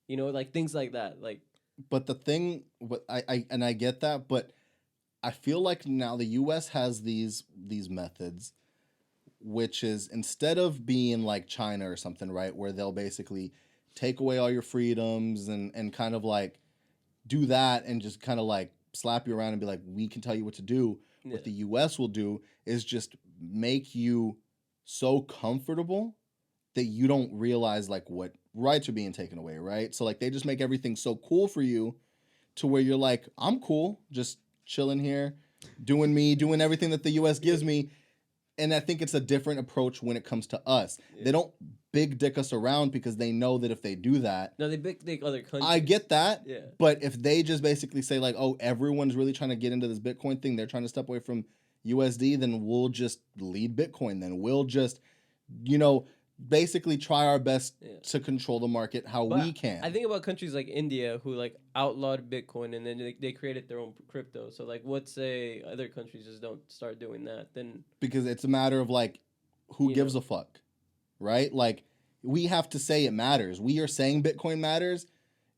You know, like things like that. Like. But the thing, I get that, but I feel like now the U.S. has these methods, which is instead of being like China or something, right, where they'll basically take away all your freedoms and kind of like do that and just kind of like slap you around and be like, we can tell you what to do. Yeah. What the U.S. will do is just make you so comfortable that you don't realize like what rights are being taken away, right? So like they just make everything so cool for you to where you're like, I'm cool, just chilling here, doing everything that the US gives me. And I think it's a different approach when it comes to us. Yeah. They don't big dick us around because they know that if they do that... No, they big dick other countries. I get that. Yeah. But if they just basically say like, oh, everyone's really trying to get into this Bitcoin thing, they're trying to step away from USD, then we'll just lead Bitcoin. Then we'll just, basically try our best to control the market we can. I think about countries like India who like outlawed Bitcoin and then they created their own crypto. So like what say other countries just don't start doing that? Then because it's a matter of like who gives a fuck, right? Like we have to say it matters. We are saying Bitcoin matters.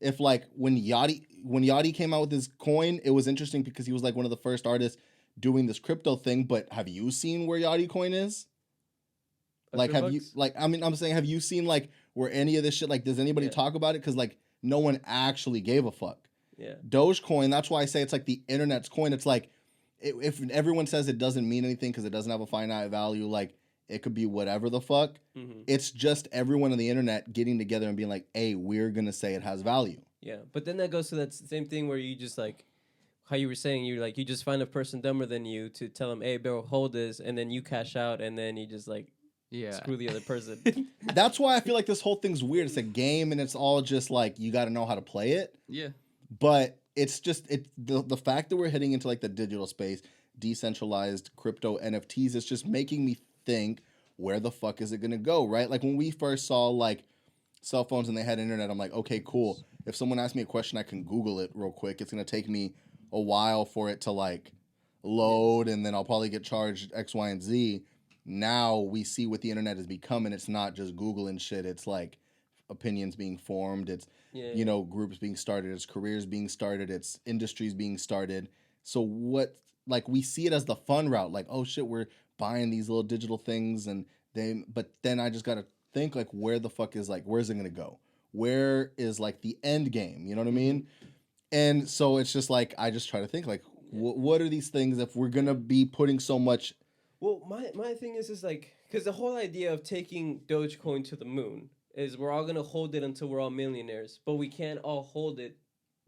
If like when Yachty came out with his coin, it was interesting because he was like one of the first artists doing this crypto thing. But have you seen where Yachty coin is? Like, have you, like, I mean, I'm saying, have you seen, like, where any of this shit, like, does anybody talk about it? Because, like, no one actually gave a fuck. Yeah. Dogecoin, that's why I say it's, like, the internet's coin. It's, like, if everyone says it doesn't mean anything because it doesn't have a finite value, like, it could be whatever the fuck. Mm-hmm. It's just everyone on the internet getting together and being like, hey, we're going to say it has value. Yeah. But then that goes to that same thing where you just, like, how you were saying, you just find a person dumber than you to tell them, hey, bro, hold this. And then you cash out and then you just, like, screw the other person. That's why I feel like this whole thing's weird. It's a game, and it's all just like you got to know how to play it. Yeah. But it's just the fact that we're heading into like the digital space, decentralized crypto NFTs, is just making me think, where the fuck is it gonna go? Right? Like when we first saw like cell phones and they had internet, I'm like, okay, cool. If someone asks me a question, I can Google it real quick. It's gonna take me a while for it to like load, and then I'll probably get charged X, Y, and Z. Now we see what the internet has become, and it's not just Google and shit. It's like opinions being formed. It's, groups being started. It's careers being started. It's industries being started. So we see it as the fun route. Like, oh shit, we're buying these little digital things, but then I just got to think like, where the fuck is like, where's it going to go? Where is like the end game? You know what I mean? And so it's just like, I just try to think like, Yeah. What are these things if we're gonna be putting so much? Well, my thing is like, because the whole idea of taking Dogecoin to the moon is we're all gonna hold it until we're all millionaires, but we can't all hold it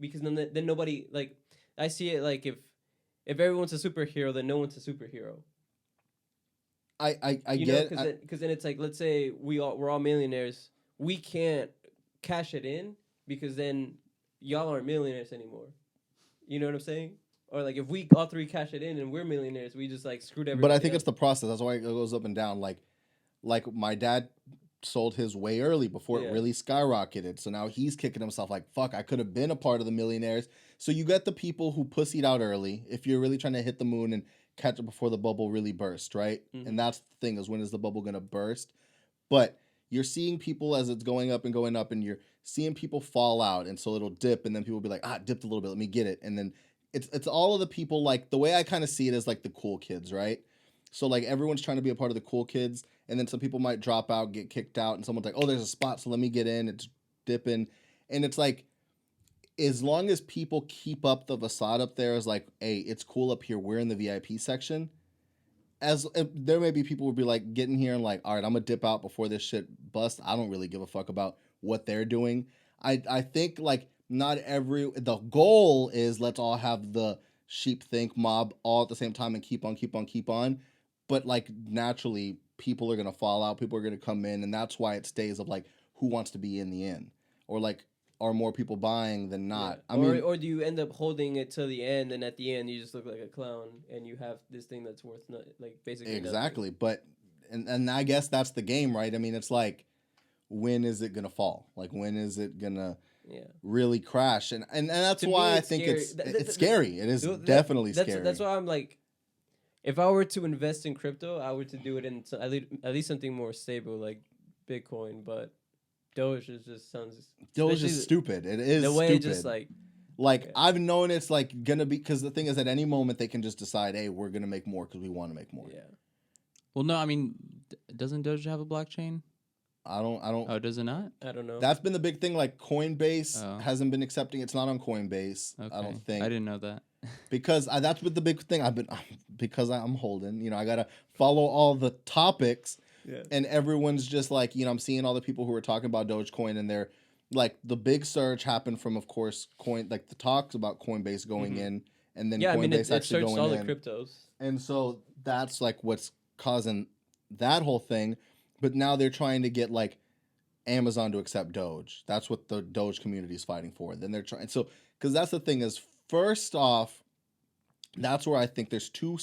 because then nobody, like, I see it like if everyone's a superhero, then no one's a superhero. I You get know, because then it's like, let's say we're all millionaires, we can't cash it in because then y'all aren't millionaires anymore. You know what I'm saying? Or like if we all three cash it in and we're millionaires, we just like screwed everybody. but I think up. it's the process. That's why it goes up and down. Like my dad sold his way early before it really skyrocketed. So now he's kicking himself like, fuck, I could have been a part of the millionaires. So you get the people who pussied out early if you're really trying to hit the moon and catch it before the bubble really burst, right? Mm-hmm. And that's the thing, is when is the bubble going to burst? But you're seeing people as it's going up, and you're seeing people fall out. And so it'll dip, and then people will be like, it dipped a little bit, let me get it. And then it's all of the people, like the way I kind of see it is like the cool kids, right? So like everyone's trying to be a part of the cool kids, and then some people might drop out, get kicked out, and someone's like, oh, there's a spot, so let me get in. It's dipping. And it's like, as long as people keep up the facade up there as like, hey, it's cool up here, we're in the VIP section. As there may be people who would be like getting here and like, all right, I'm gonna dip out before this shit busts. I don't really give a fuck about what they're doing. I think like the goal is let's all have the sheep think mob all at the same time and keep on. But like naturally, people are gonna fall out. People are gonna come in, and that's why it stays of like who wants to be in the end, or like are more people buying than not. Yeah. Or do you end up holding it till the end, and at the end you just look like a clown, and you have this thing that's worth like basically exactly. nothing. But and I guess that's the game, right? I mean, it's like, when is it gonna fall? Like, when is it gonna really crash? And that's why I think it's scary. It is definitely scary. That's why I'm like, if I were to invest in crypto, I would to do it in at least something more stable like Bitcoin. But Doge just sounds. Doge is stupid. It is the way stupid. It just like. I've known it's like gonna be, because the thing is at any moment they can just decide, hey, we're gonna make more because we want to make more. Yeah. Well, no, I mean, doesn't Doge have a blockchain? I don't. Oh, does it not? I don't know. That's been the big thing. Like Coinbase hasn't been accepting. It's not on Coinbase. Okay. I don't think. I didn't know that. Because that's what the big thing. Because I'm holding. You know, I gotta follow all the topics. Yeah. And everyone's just like, you know, I'm seeing all the people who are talking about Dogecoin, and they're like, the big surge happened from, of course, like the talks about Coinbase going in, and then Coinbase actually going in. all the cryptos. And so that's like what's causing that whole thing. But now they're trying to get like Amazon to accept Doge. That's what the Doge community is fighting for. Then they're trying. So, because that's the thing is, first off, that's where I think there's two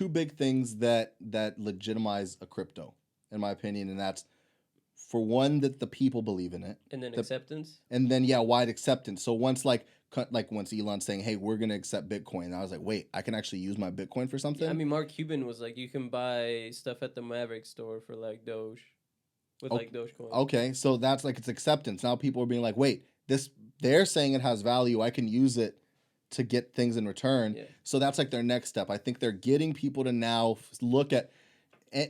big things that legitimize a crypto, in my opinion. And that's, for one, that the people believe in it. And then acceptance. And then, wide acceptance. So once once Elon's saying, hey, we're going to accept Bitcoin, I was like, wait, I can actually use my Bitcoin for something? Yeah, I mean, Mark Cuban was like, you can buy stuff at the Maverick store for like Doge. With like Dogecoin. Okay, so that's like, it's acceptance. Now people are being like, wait, they're saying it has value. I can use it to get things in return. Yeah. So that's like their next step. I think they're getting people to now look at,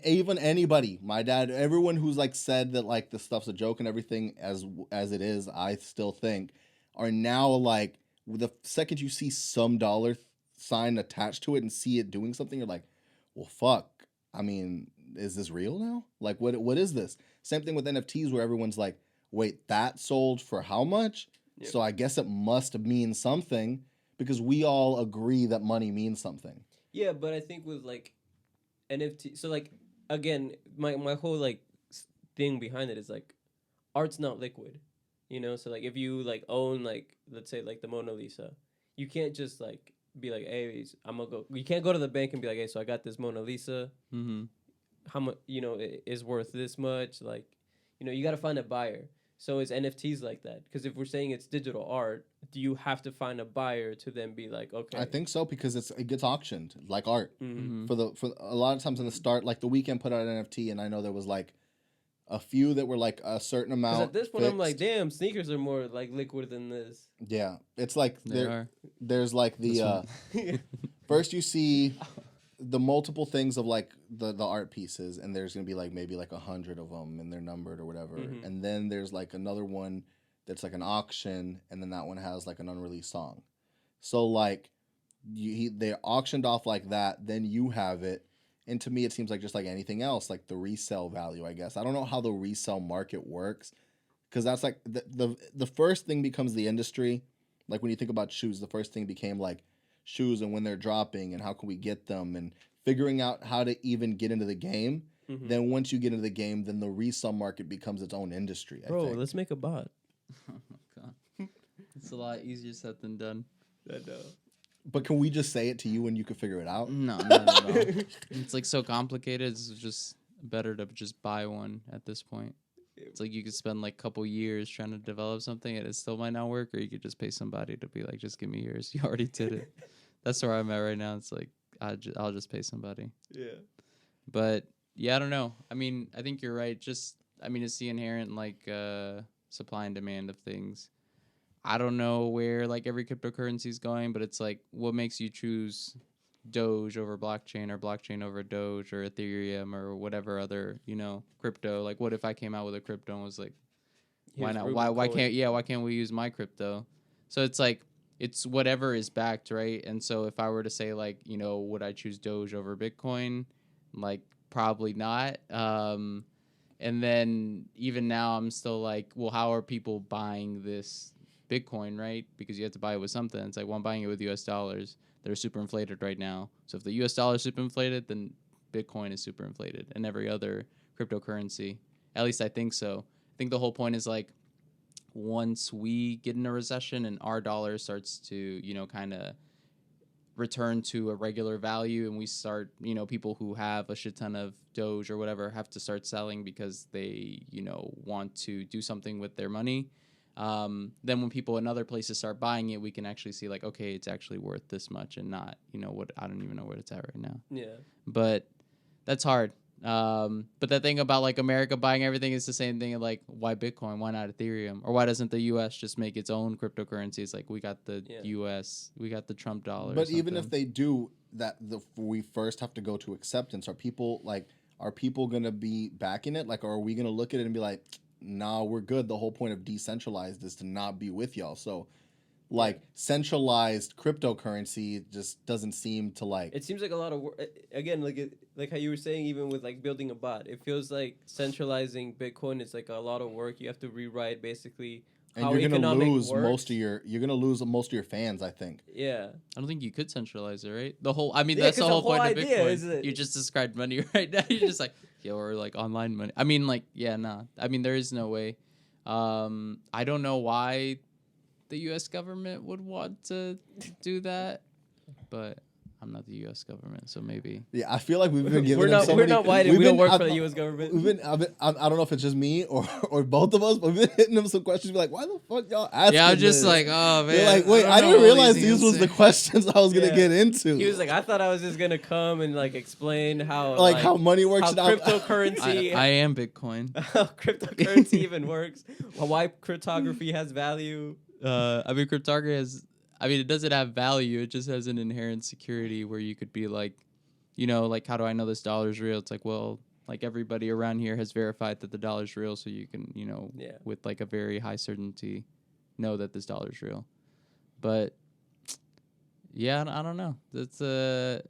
even anybody, my dad, everyone who's like said that like the stuff's a joke and everything as it is, I still think, are now like, the second you see some dollar sign attached to it and see it doing something, you're like, well, fuck. I mean, is this real now? Like, what is this? Same thing with NFTs, where everyone's like, wait, that sold for how much? Yep. So I guess it must mean something, because we all agree that money means something. Yeah, but I think with like NFT, so like, again, my whole like thing behind it is like, art's not liquid, you know? So like, if you like own like, let's say like the Mona Lisa, you can't just like be like, hey, I'm gonna go. You can't go to the bank and be like, hey, so I got this Mona Lisa. Mm-hmm. How much, you know, is worth this much? Like, you know, you got to find a buyer. So is NFTs like that? Because if we're saying it's digital art, do you have to find a buyer to then be like, okay? I think so, because it gets auctioned like art. Mm-hmm. For a lot of times in the start, like The Weeknd put out an NFT, and I know there was like a few that were like a certain amount. Because at this point, fixed. I'm like, damn, sneakers are more like liquid than this. Yeah, it's like there's like the first you see the multiple things of like the art pieces, and there's gonna be like maybe like 100 of them, and they're numbered or whatever, and then there's like another one that's like an auction, and then that one has like an unreleased song. So like they auctioned off like that, then you have it. And to me, it seems like just like anything else, like the resale value, I guess. I don't know how the resale market works, because that's like the first thing becomes the industry. Like when you think about shoes, the first thing became like shoes and when they're dropping and how can we get them and figuring out how to even get into the game. Mm-hmm. Then once you get into the game, then the resale market becomes its own industry. I think. Let's make a bot. Oh my god, it's a lot easier said than done. I know. But can we just say it to you and you can figure it out? No, not at all. It's like so complicated. It's just better to just buy one at this point. It's like you could spend like a couple years trying to develop something and it still might not work, or you could just pay somebody to be like, just give me yours. You already did it. That's where I'm at right now. It's like I'll just pay somebody. Yeah. But yeah, I don't know. I mean, I think you're right. Just it's the inherent like supply and demand of things. I don't know where like every cryptocurrency is going, but it's like what makes you choose Doge over blockchain or blockchain over Doge or Ethereum or whatever other, crypto. Like what if I came out with a crypto and was like, why not? Why can't we use my crypto? So it's like it's whatever is backed, right? And so if I were to say like, would I choose Doge over Bitcoin? Like probably not. And then even now I'm still like, well, how are people buying this Bitcoin, right? Because you have to buy it with something. It's like, well, I'm buying it with US dollars. They're super inflated right now. So if the US dollar is super inflated, then Bitcoin is super inflated and every other cryptocurrency. At least I think so. I think the whole point is like once we get in a recession and our dollar starts to, kind of return to a regular value and we start, people who have a shit ton of Doge or whatever have to start selling because they, want to do something with their money. Then when people in other places start buying it, we can actually see like, okay, it's actually worth this much and not, what I don't even know where it's at right now. Yeah. But that's hard. But the thing about like America buying everything is the same thing. Like why Bitcoin? Why not Ethereum? Or why doesn't the US just make its own cryptocurrency? It's like we got the US, we got the Trump dollar. But even if they do that, we first have to go to acceptance. Are people gonna be backing it? Like, are we gonna look at it and be like, nah, we're good. The whole point of decentralized is to not be with y'all. So, like, centralized cryptocurrency just doesn't seem to like. It seems like a lot of work. Again, like how you were saying, even with like building a bot, it feels like centralizing Bitcoin is like a lot of work. You have to rewrite basically. And you're gonna lose most of your fans, I think. Yeah. I don't think you could centralize it, right? That's the whole point of Bitcoin. Is you just described money right now. You're just like, or like online money. There is no way. I don't know why the U.S. government would want to do that, but I'm not the U.S. government, so maybe. Yeah, I feel like we've been giving we're not white and we don't work for the U.S. government. I don't know if it's just me or both of us, but we've been hitting them some questions. Be like, why the fuck y'all asking? Yeah, I was just this? like, oh man. You're like, wait, I didn't realize these was the questions I was gonna get into. He was like, I thought I was just gonna come and like explain how how money works, how cryptocurrency. I am Bitcoin. How cryptocurrency even works. Why cryptography has value. Cryptography has. It doesn't have value. It just has an inherent security where you could be like, like, how do I know this dollar's real? It's like, well, like everybody around here has verified that the dollar's real, so you can, with like a very high certainty, know that this dollar's real. But yeah, I don't know. It's I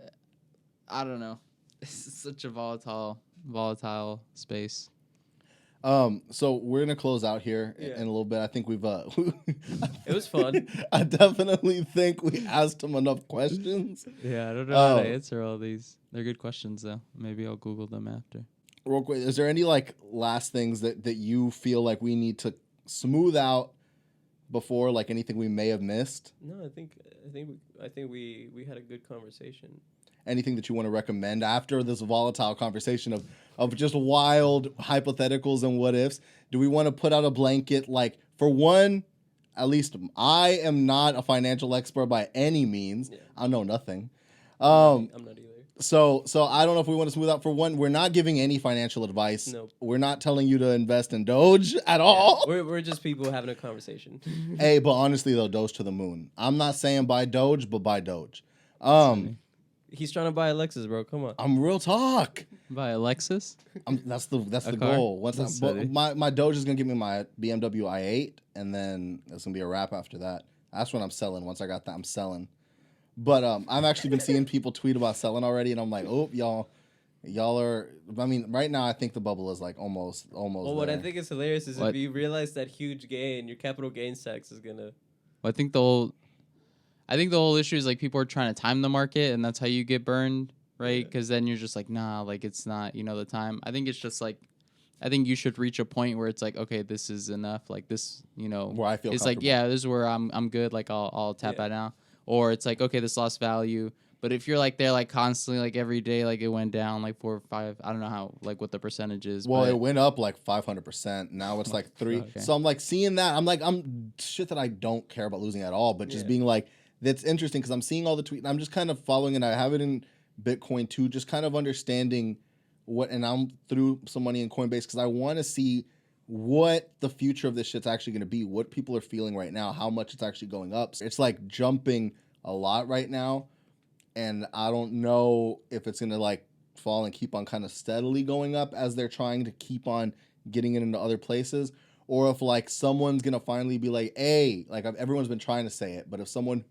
don't know. It's such a volatile space. So we're gonna close out here in a little bit. I think we've it was fun. I definitely think we asked him enough questions. Yeah, I don't know how to answer all these. They're good questions though. Maybe I'll Google them after. Real quick, is there any like last things that you feel like we need to smooth out before, like anything we may have missed? No, I think we had a good conversation. Anything that you want to recommend after this volatile conversation of just wild hypotheticals and what ifs? Do we want to put out a blanket? Like, for one, at least I am not a financial expert by any means. Yeah. I know nothing. I'm not either. So I don't know if we want to smooth out. For one, we're not giving any financial advice. Nope. We're not telling you to invest in Doge at all. We're just people having a conversation. Hey, but honestly though, Doge to the moon. I'm not saying buy Doge, but buy Doge. He's trying to buy a Lexus, bro. Come on. I'm real talk. Buy a Lexus? That's the goal. My Doge is gonna give me my BMW i8, and then it's gonna be a wrap after that. That's when I'm selling. Once I got that, I'm selling. But I've actually been seeing people tweet about selling already, and I'm like, oh, y'all are. I mean, right now I think the bubble is like almost. Well, what I think is hilarious is What? if you realize that huge gain, your capital gains tax is gonna. Well, I think the whole issue is like people are trying to time the market, and that's how you get burned, right? Because then you're just like, nah, like it's not, the time. I think it's just like, I think you should reach a point where it's like, okay, this is enough. Like this, where I feel it's like, comfortable. yeah, this is where I'm good. Like I'll tap out now. Or it's like, okay, this lost value. But if you're like there like constantly, like every day, like it went down like 4 or 5. I don't know how, like what the percentage is. Well, but it went up like 500%. Now it's like 3. Okay. So I'm like seeing that. I'm shit that I don't care about losing at all. But just being like, that's interesting because I'm seeing all the tweets. And I'm just kind of following, and I have it in Bitcoin too, just kind of understanding what. And I'm through some money in Coinbase because I want to see what the future of this shit's actually going to be, what people are feeling right now, how much it's actually going up. It's like jumping a lot right now. And I don't know if it's going to like fall and keep on kind of steadily going up as they're trying to keep on getting it into other places, or if like someone's going to finally be like, hey, like everyone's been trying to say it, but if someone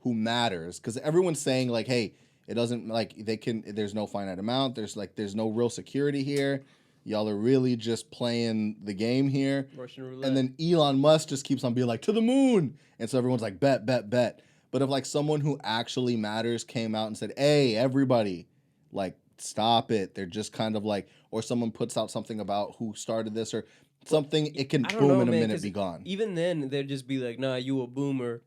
who matters, because everyone's saying like, hey, it doesn't like there's no finite amount. There's no real security here. Y'all are really just playing the game here. Russian roulette. And then Elon Musk just keeps on being like, to the moon. And so everyone's like, bet, bet, bet. But if like someone who actually matters came out and said, hey, everybody, like, stop it. They're just kind of like, or someone puts out something about who started this or something, it can boom in a minute, be gone. Even then, they'd just be like, nah, you a boomer.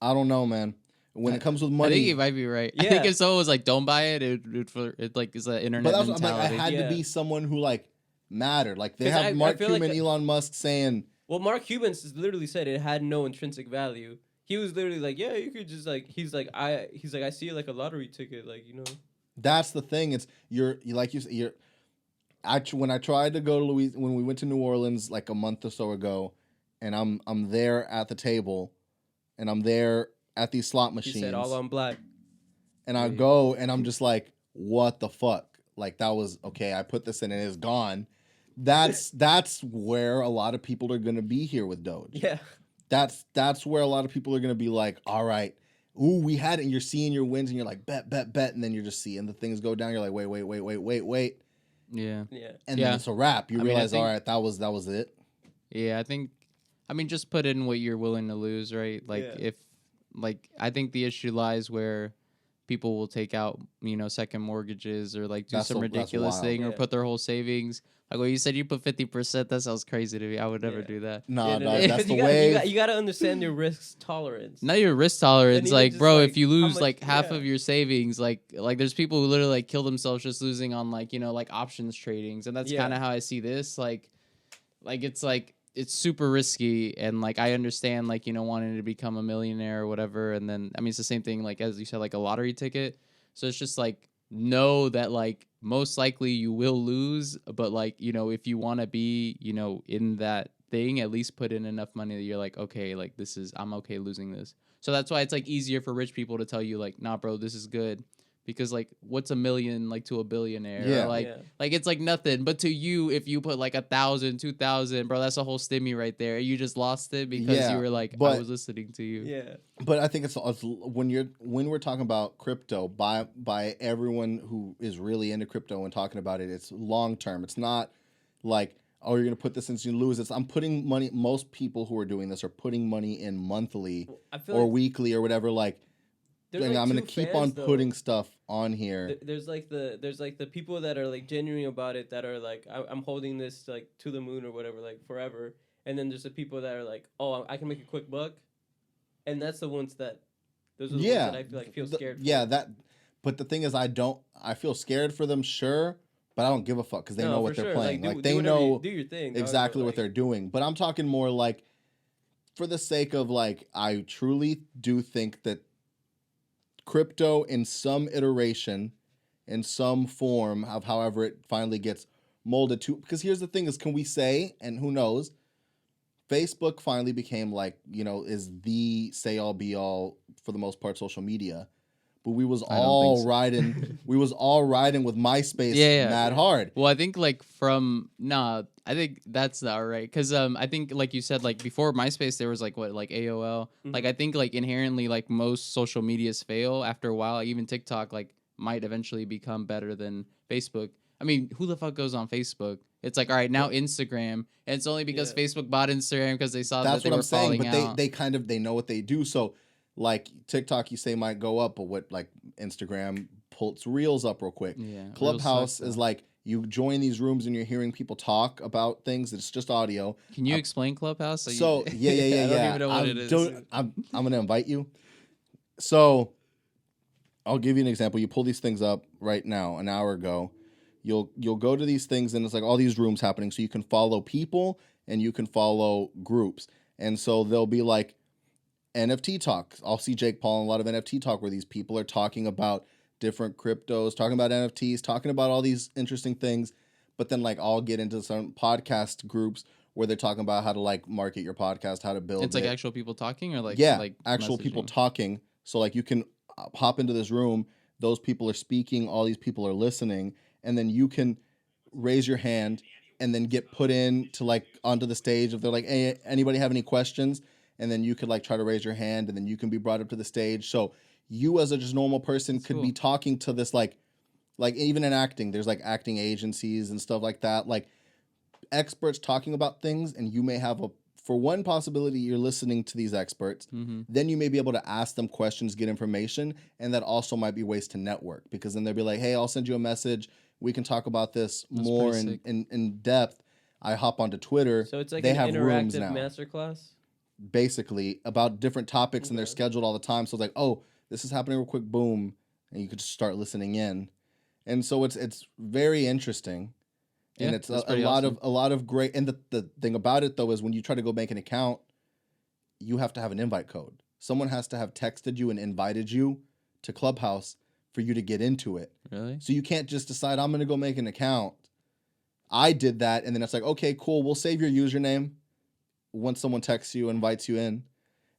I don't know, man. When it comes with money. I think you might be right. Yeah. I think if someone was like, don't buy it, it like is an internet but mentality. I'm like, I had to be someone who like mattered. Like they have Mark Cuban, like Elon Musk saying. Well, Mark Cuban literally said it had no intrinsic value. He was literally like, yeah, you could just like, I see it like a lottery ticket, like, That's the thing. It's when I tried to go to when we went to New Orleans like a month or so ago, and I'm there at the table, and I'm there at these slot machines. He said all on black. And I go and I'm just like, what the fuck? Like that was okay. I put this in and it's gone. That's where a lot of people are gonna be here with Doge. Yeah. That's where a lot of people are gonna be like, all right, ooh, we had it. And you're seeing your wins and you're like, bet, bet, bet, and then you're just seeing the things go down. You're like, wait. Yeah. And then it's a wrap. You realize, all right, that was it. Yeah, just put in what you're willing to lose, right? Like I think the issue lies where people will take out, second mortgages or like do some ridiculous thing or put their whole savings. Like what you said, you put 50%. That sounds crazy to me. I would never do that. No, that's the way. You got to understand your risk tolerance. Not your risk tolerance. Like, bro, if you lose much, half of your savings, like there's people who literally like kill themselves just losing on like, like options tradings. And that's kind of how I see this. Like it's super risky. And like, I understand like, wanting to become a millionaire or whatever. And then, I mean, it's the same thing, like, as you said, like a lottery ticket. So it's just like, know that like most likely you will lose, but like, if you want to be, in that thing, at least put in enough money that you're like, okay, like I'm okay losing this. So that's why it's like easier for rich people to tell you like, nah, bro, this is good. Because like, what's $1 million like to a billionaire? Yeah. Like it's like nothing. But to you, if you put like 1,000, 2,000, bro, that's a whole stimmy right there. You just lost it because you were like, I was listening to you. Yeah. But I think it's when we're talking about crypto by everyone who is really into crypto and talking about it, it's long term. It's not like, oh, you're gonna put this in, so you lose it. I'm putting money. Most people who are doing this are putting money in monthly or weekly or whatever. Like. I'm gonna keep on putting stuff on here. There's like the people that are like genuine about it, that are like, I'm holding this like to the moon or whatever, like forever. And then there's the people that are like, oh, I can make a quick buck, and that's the ones that those are the ones that I feel scared for. But the thing is, I feel scared for them, sure, but I don't give a fuck because they know what they're playing. Like they know do your thing, exactly what they're doing. But I'm talking more like for the sake of like, I truly do think that crypto in some iteration, in some form of however it finally gets molded to, because here's the thing is, can we say, and who knows, Facebook finally became like, is the say all be all for the most part social media. but we was I don't all think so. riding. We was all riding with MySpace Yeah. mad hard. Well, I think like I think that's not right because I think like you said like before MySpace there was like what like AOL. Like I think like inherently like most social medias fail after a while. Like, even TikTok like might eventually become better than Facebook. I mean, who the fuck goes on Facebook? It's like all right now Instagram, and it's only because Facebook bought Instagram because they saw That's that they what I'm were saying. falling But out. they kind of they know what they do. So like TikTok, you say might go up, but what like Instagram pulls reels up real quick. Yeah, Reels Clubhouse suck, is though. like you join these rooms and you're hearing people talk about things. It's just audio. Can you explain Clubhouse? So I yeah. don't even know what it is. I'm gonna invite you. So I'll give you an example. You pull these things up right now, an hour ago. You'll go to these things and it's like all these rooms happening. So you can follow people and you can follow groups. And so there'll be like NFT talk. I'll see Jake Paul in a lot of NFT talk where these people are talking about different cryptos, talking about NFTs, talking about all these interesting things. But then like I'll get into some podcast groups where they're talking about how to like market your podcast, how to build It's like it. actual people talking or like Actual people messaging? talking. So like you can hop into this room, those people are speaking, all these people are listening, and then you can raise your hand and then get put in to like onto the stage if they're like, hey, anybody have any questions? And then you could like try to raise your hand and then you can be brought up to the stage. So you as a just normal person That's could cool. be talking to this like even in acting, there's like acting agencies and stuff like that. Like experts talking about things, and you may have for one possibility you're listening to these experts, then you may be able to ask them questions, get information, and that also might be ways to network because then they'll be like, hey, I'll send you a message, we can talk about this That's more pretty sick. in depth. I hop onto Twitter. So it's like they an have rooms interactive now masterclass. basically about different topics and they're Okay. scheduled all the time. So it's like, oh, this is happening real quick, boom, and you could just start listening in. And so it's very interesting. And Yeah, it's that's a pretty lot awesome. of a lot of great. And the thing about it though is when you try to go make an account, you have to have an invite code. Someone has to have texted you and invited you to Clubhouse for you to get into it. Really? So you can't just decide I'm gonna go make an account. I did that, and then it's like, okay, cool, we'll save your username once someone texts you, invites you in.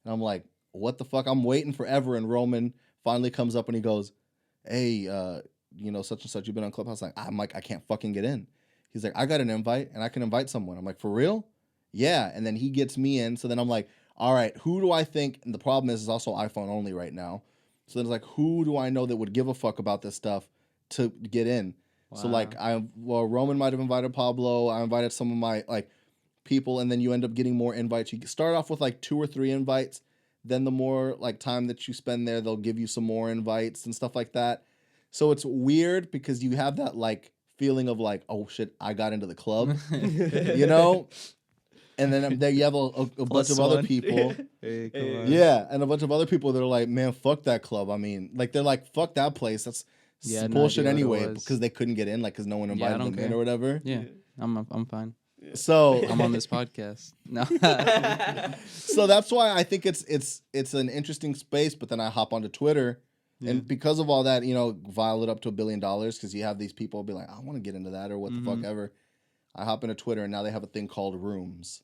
And I'm like, what the fuck? I'm waiting forever, and Roman finally comes up and he goes, hey, such and such, you've been on Clubhouse. I'm like, I can't fucking get in. He's like, I got an invite and I can invite someone. I'm like, for real? Yeah. And then he gets me in. So then I'm like, all right, who do I think? And the problem is it's also iPhone only right now. So then it's like, who do I know that would give a fuck about this stuff to get in? Wow. So like, Roman might have invited Pablo. I invited some of my like people, and then you end up getting more invites. You start off with like 2 or 3 invites. Then the more like time that you spend there, they'll give you some more invites and stuff like that. So it's weird because you have that like feeling of like, oh shit, I got into the club, you know? And then there you have a bunch of other people. Hey, come Hey. on. Yeah, and a bunch of other people that are like, man, fuck that club. I mean, like they're like, fuck that place. That's Yeah, no bullshit idea what it anyway was. because they couldn't get in, like because no one Yeah, I invited don't them in care. or whatever. Yeah, I'm fine. So I'm on this podcast. No. so that's why I think it's an interesting space. But then I hop onto Twitter, and because of all that, vial it up to $1 billion because you have these people be like, I want to get into that or what the fuck ever. I hop into Twitter, and now they have a thing called rooms,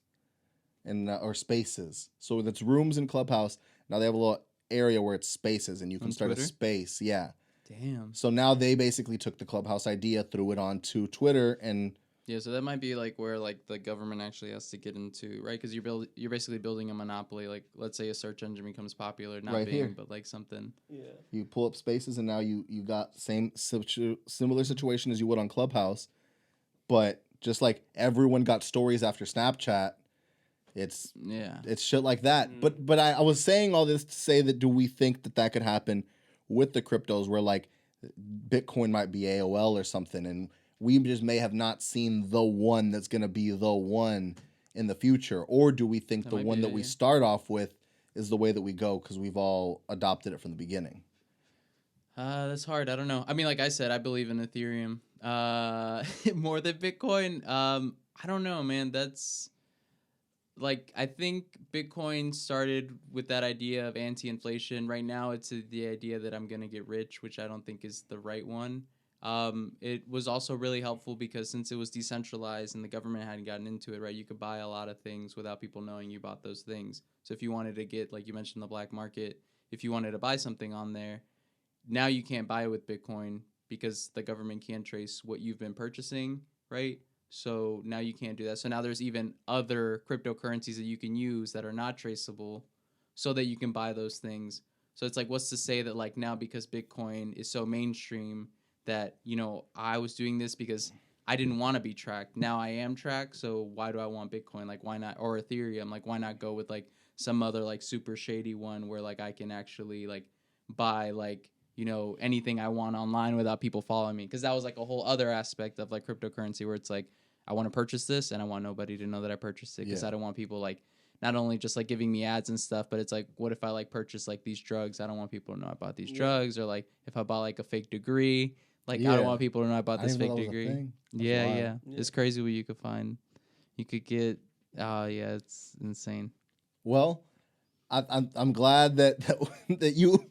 and or spaces. So that's rooms in Clubhouse. Now they have a little area where it's spaces, and you can On start Twitter? a space. Yeah. Damn. So now they basically took the Clubhouse idea, threw it onto Twitter, and Yeah, so that might be like where like the government actually has to get into, right? Because you're basically building a monopoly. Like, let's say a search engine becomes popular, not Right Bing, here. but like something. Yeah. you pull up spaces, and now you got similar situation as you would on Clubhouse, but just like everyone got stories after Snapchat, it's Yeah. shit like that. But I was saying all this to say that do we think that could happen with the cryptos where like Bitcoin might be AOL or something, and we just may have not seen the one that's going to be the one in the future, or do we think That the might one be that it, we yeah. start off with is the way that we go because we've all adopted it from the beginning? That's hard. I don't know. I mean, like I said, I believe in Ethereum more than Bitcoin. I don't know, man. That's like I think Bitcoin started with that idea of anti-inflation. Right now, it's the idea that I'm gonna get rich, which I don't think is the right one. It was also really helpful because since it was decentralized and the government hadn't gotten into it, right, you could buy a lot of things without people knowing you bought those things. So if you wanted to get, like you mentioned, the black market, if you wanted to buy something on there, now you can't buy with Bitcoin because the government can't trace what you've been purchasing, right? So now you can't do that. So now there's even other cryptocurrencies that you can use that are not traceable so that you can buy those things. So it's like, what's to say that like now because Bitcoin is so mainstream that, you know, I was doing this because I didn't want to be tracked. Now I am tracked. So why do I want Bitcoin? Like, why not? Or Ethereum? Like, why not go with like some other like super shady one where like I can actually like buy like, you know, anything I want online without people following me? Because that was like a whole other aspect of like cryptocurrency where it's like, I want to purchase this and I want nobody to know that I purchased it because I don't want people like not only just like giving me ads and stuff, but it's like, what if I like purchase like these drugs? I don't want people to know I bought these drugs. Or like if I bought like a fake degree, like I don't want people to know I bought this fake degree. Yeah. It's crazy what you could find. You could get, it's insane. Well, I'm glad that you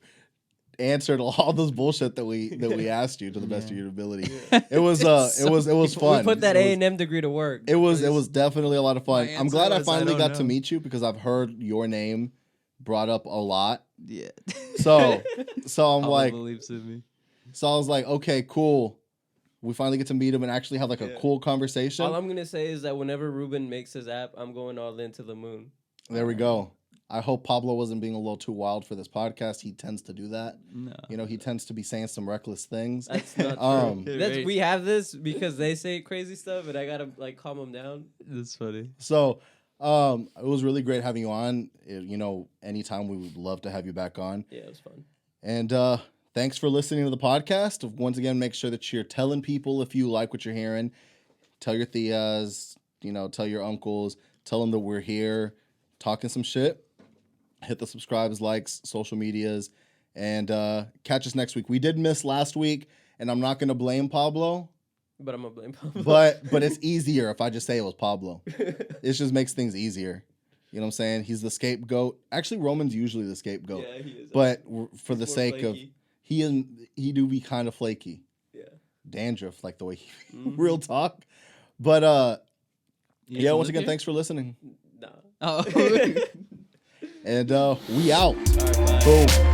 answered all those bullshit that we asked you to the best of your ability. It was fun. We put that A&M degree to work. It was definitely a lot of fun. I'm glad I finally got to meet you because I've heard your name brought up a lot. Yeah. So I'm like, believes in me. So I was like, okay, cool. We finally get to meet him and actually have like a cool conversation. All I'm gonna say is that whenever Ruben makes his app, I'm going all into the moon. There we go. I hope Pablo wasn't being a little too wild for this podcast. He tends to do that. No. You know, he tends to be saying some reckless things. That's not true. We have this because they say crazy stuff, and I gotta like calm them down. That's funny. So, it was really great having you on. You know, anytime we would love to have you back on. Yeah, it was fun. And thanks for listening to the podcast. Once again, make sure that you're telling people if you like what you're hearing. Tell your tias, you know, tell your uncles, tell them that we're here talking some shit. Hit the subscribes, likes, social medias, and catch us next week. We did miss last week, and I'm not going to blame Pablo. But I'm going to blame Pablo. But it's easier if I just say it was Pablo. It just makes things easier. You know what I'm saying? He's the scapegoat. Actually, Roman's usually the scapegoat. Yeah, he is. But for the sake flaky. of... He do be kind of flaky. Yeah. Dandruff, like the way he... Real talk. But, yeah, once again, thanks for listening. Nah. And we out. All right, bye. Boom.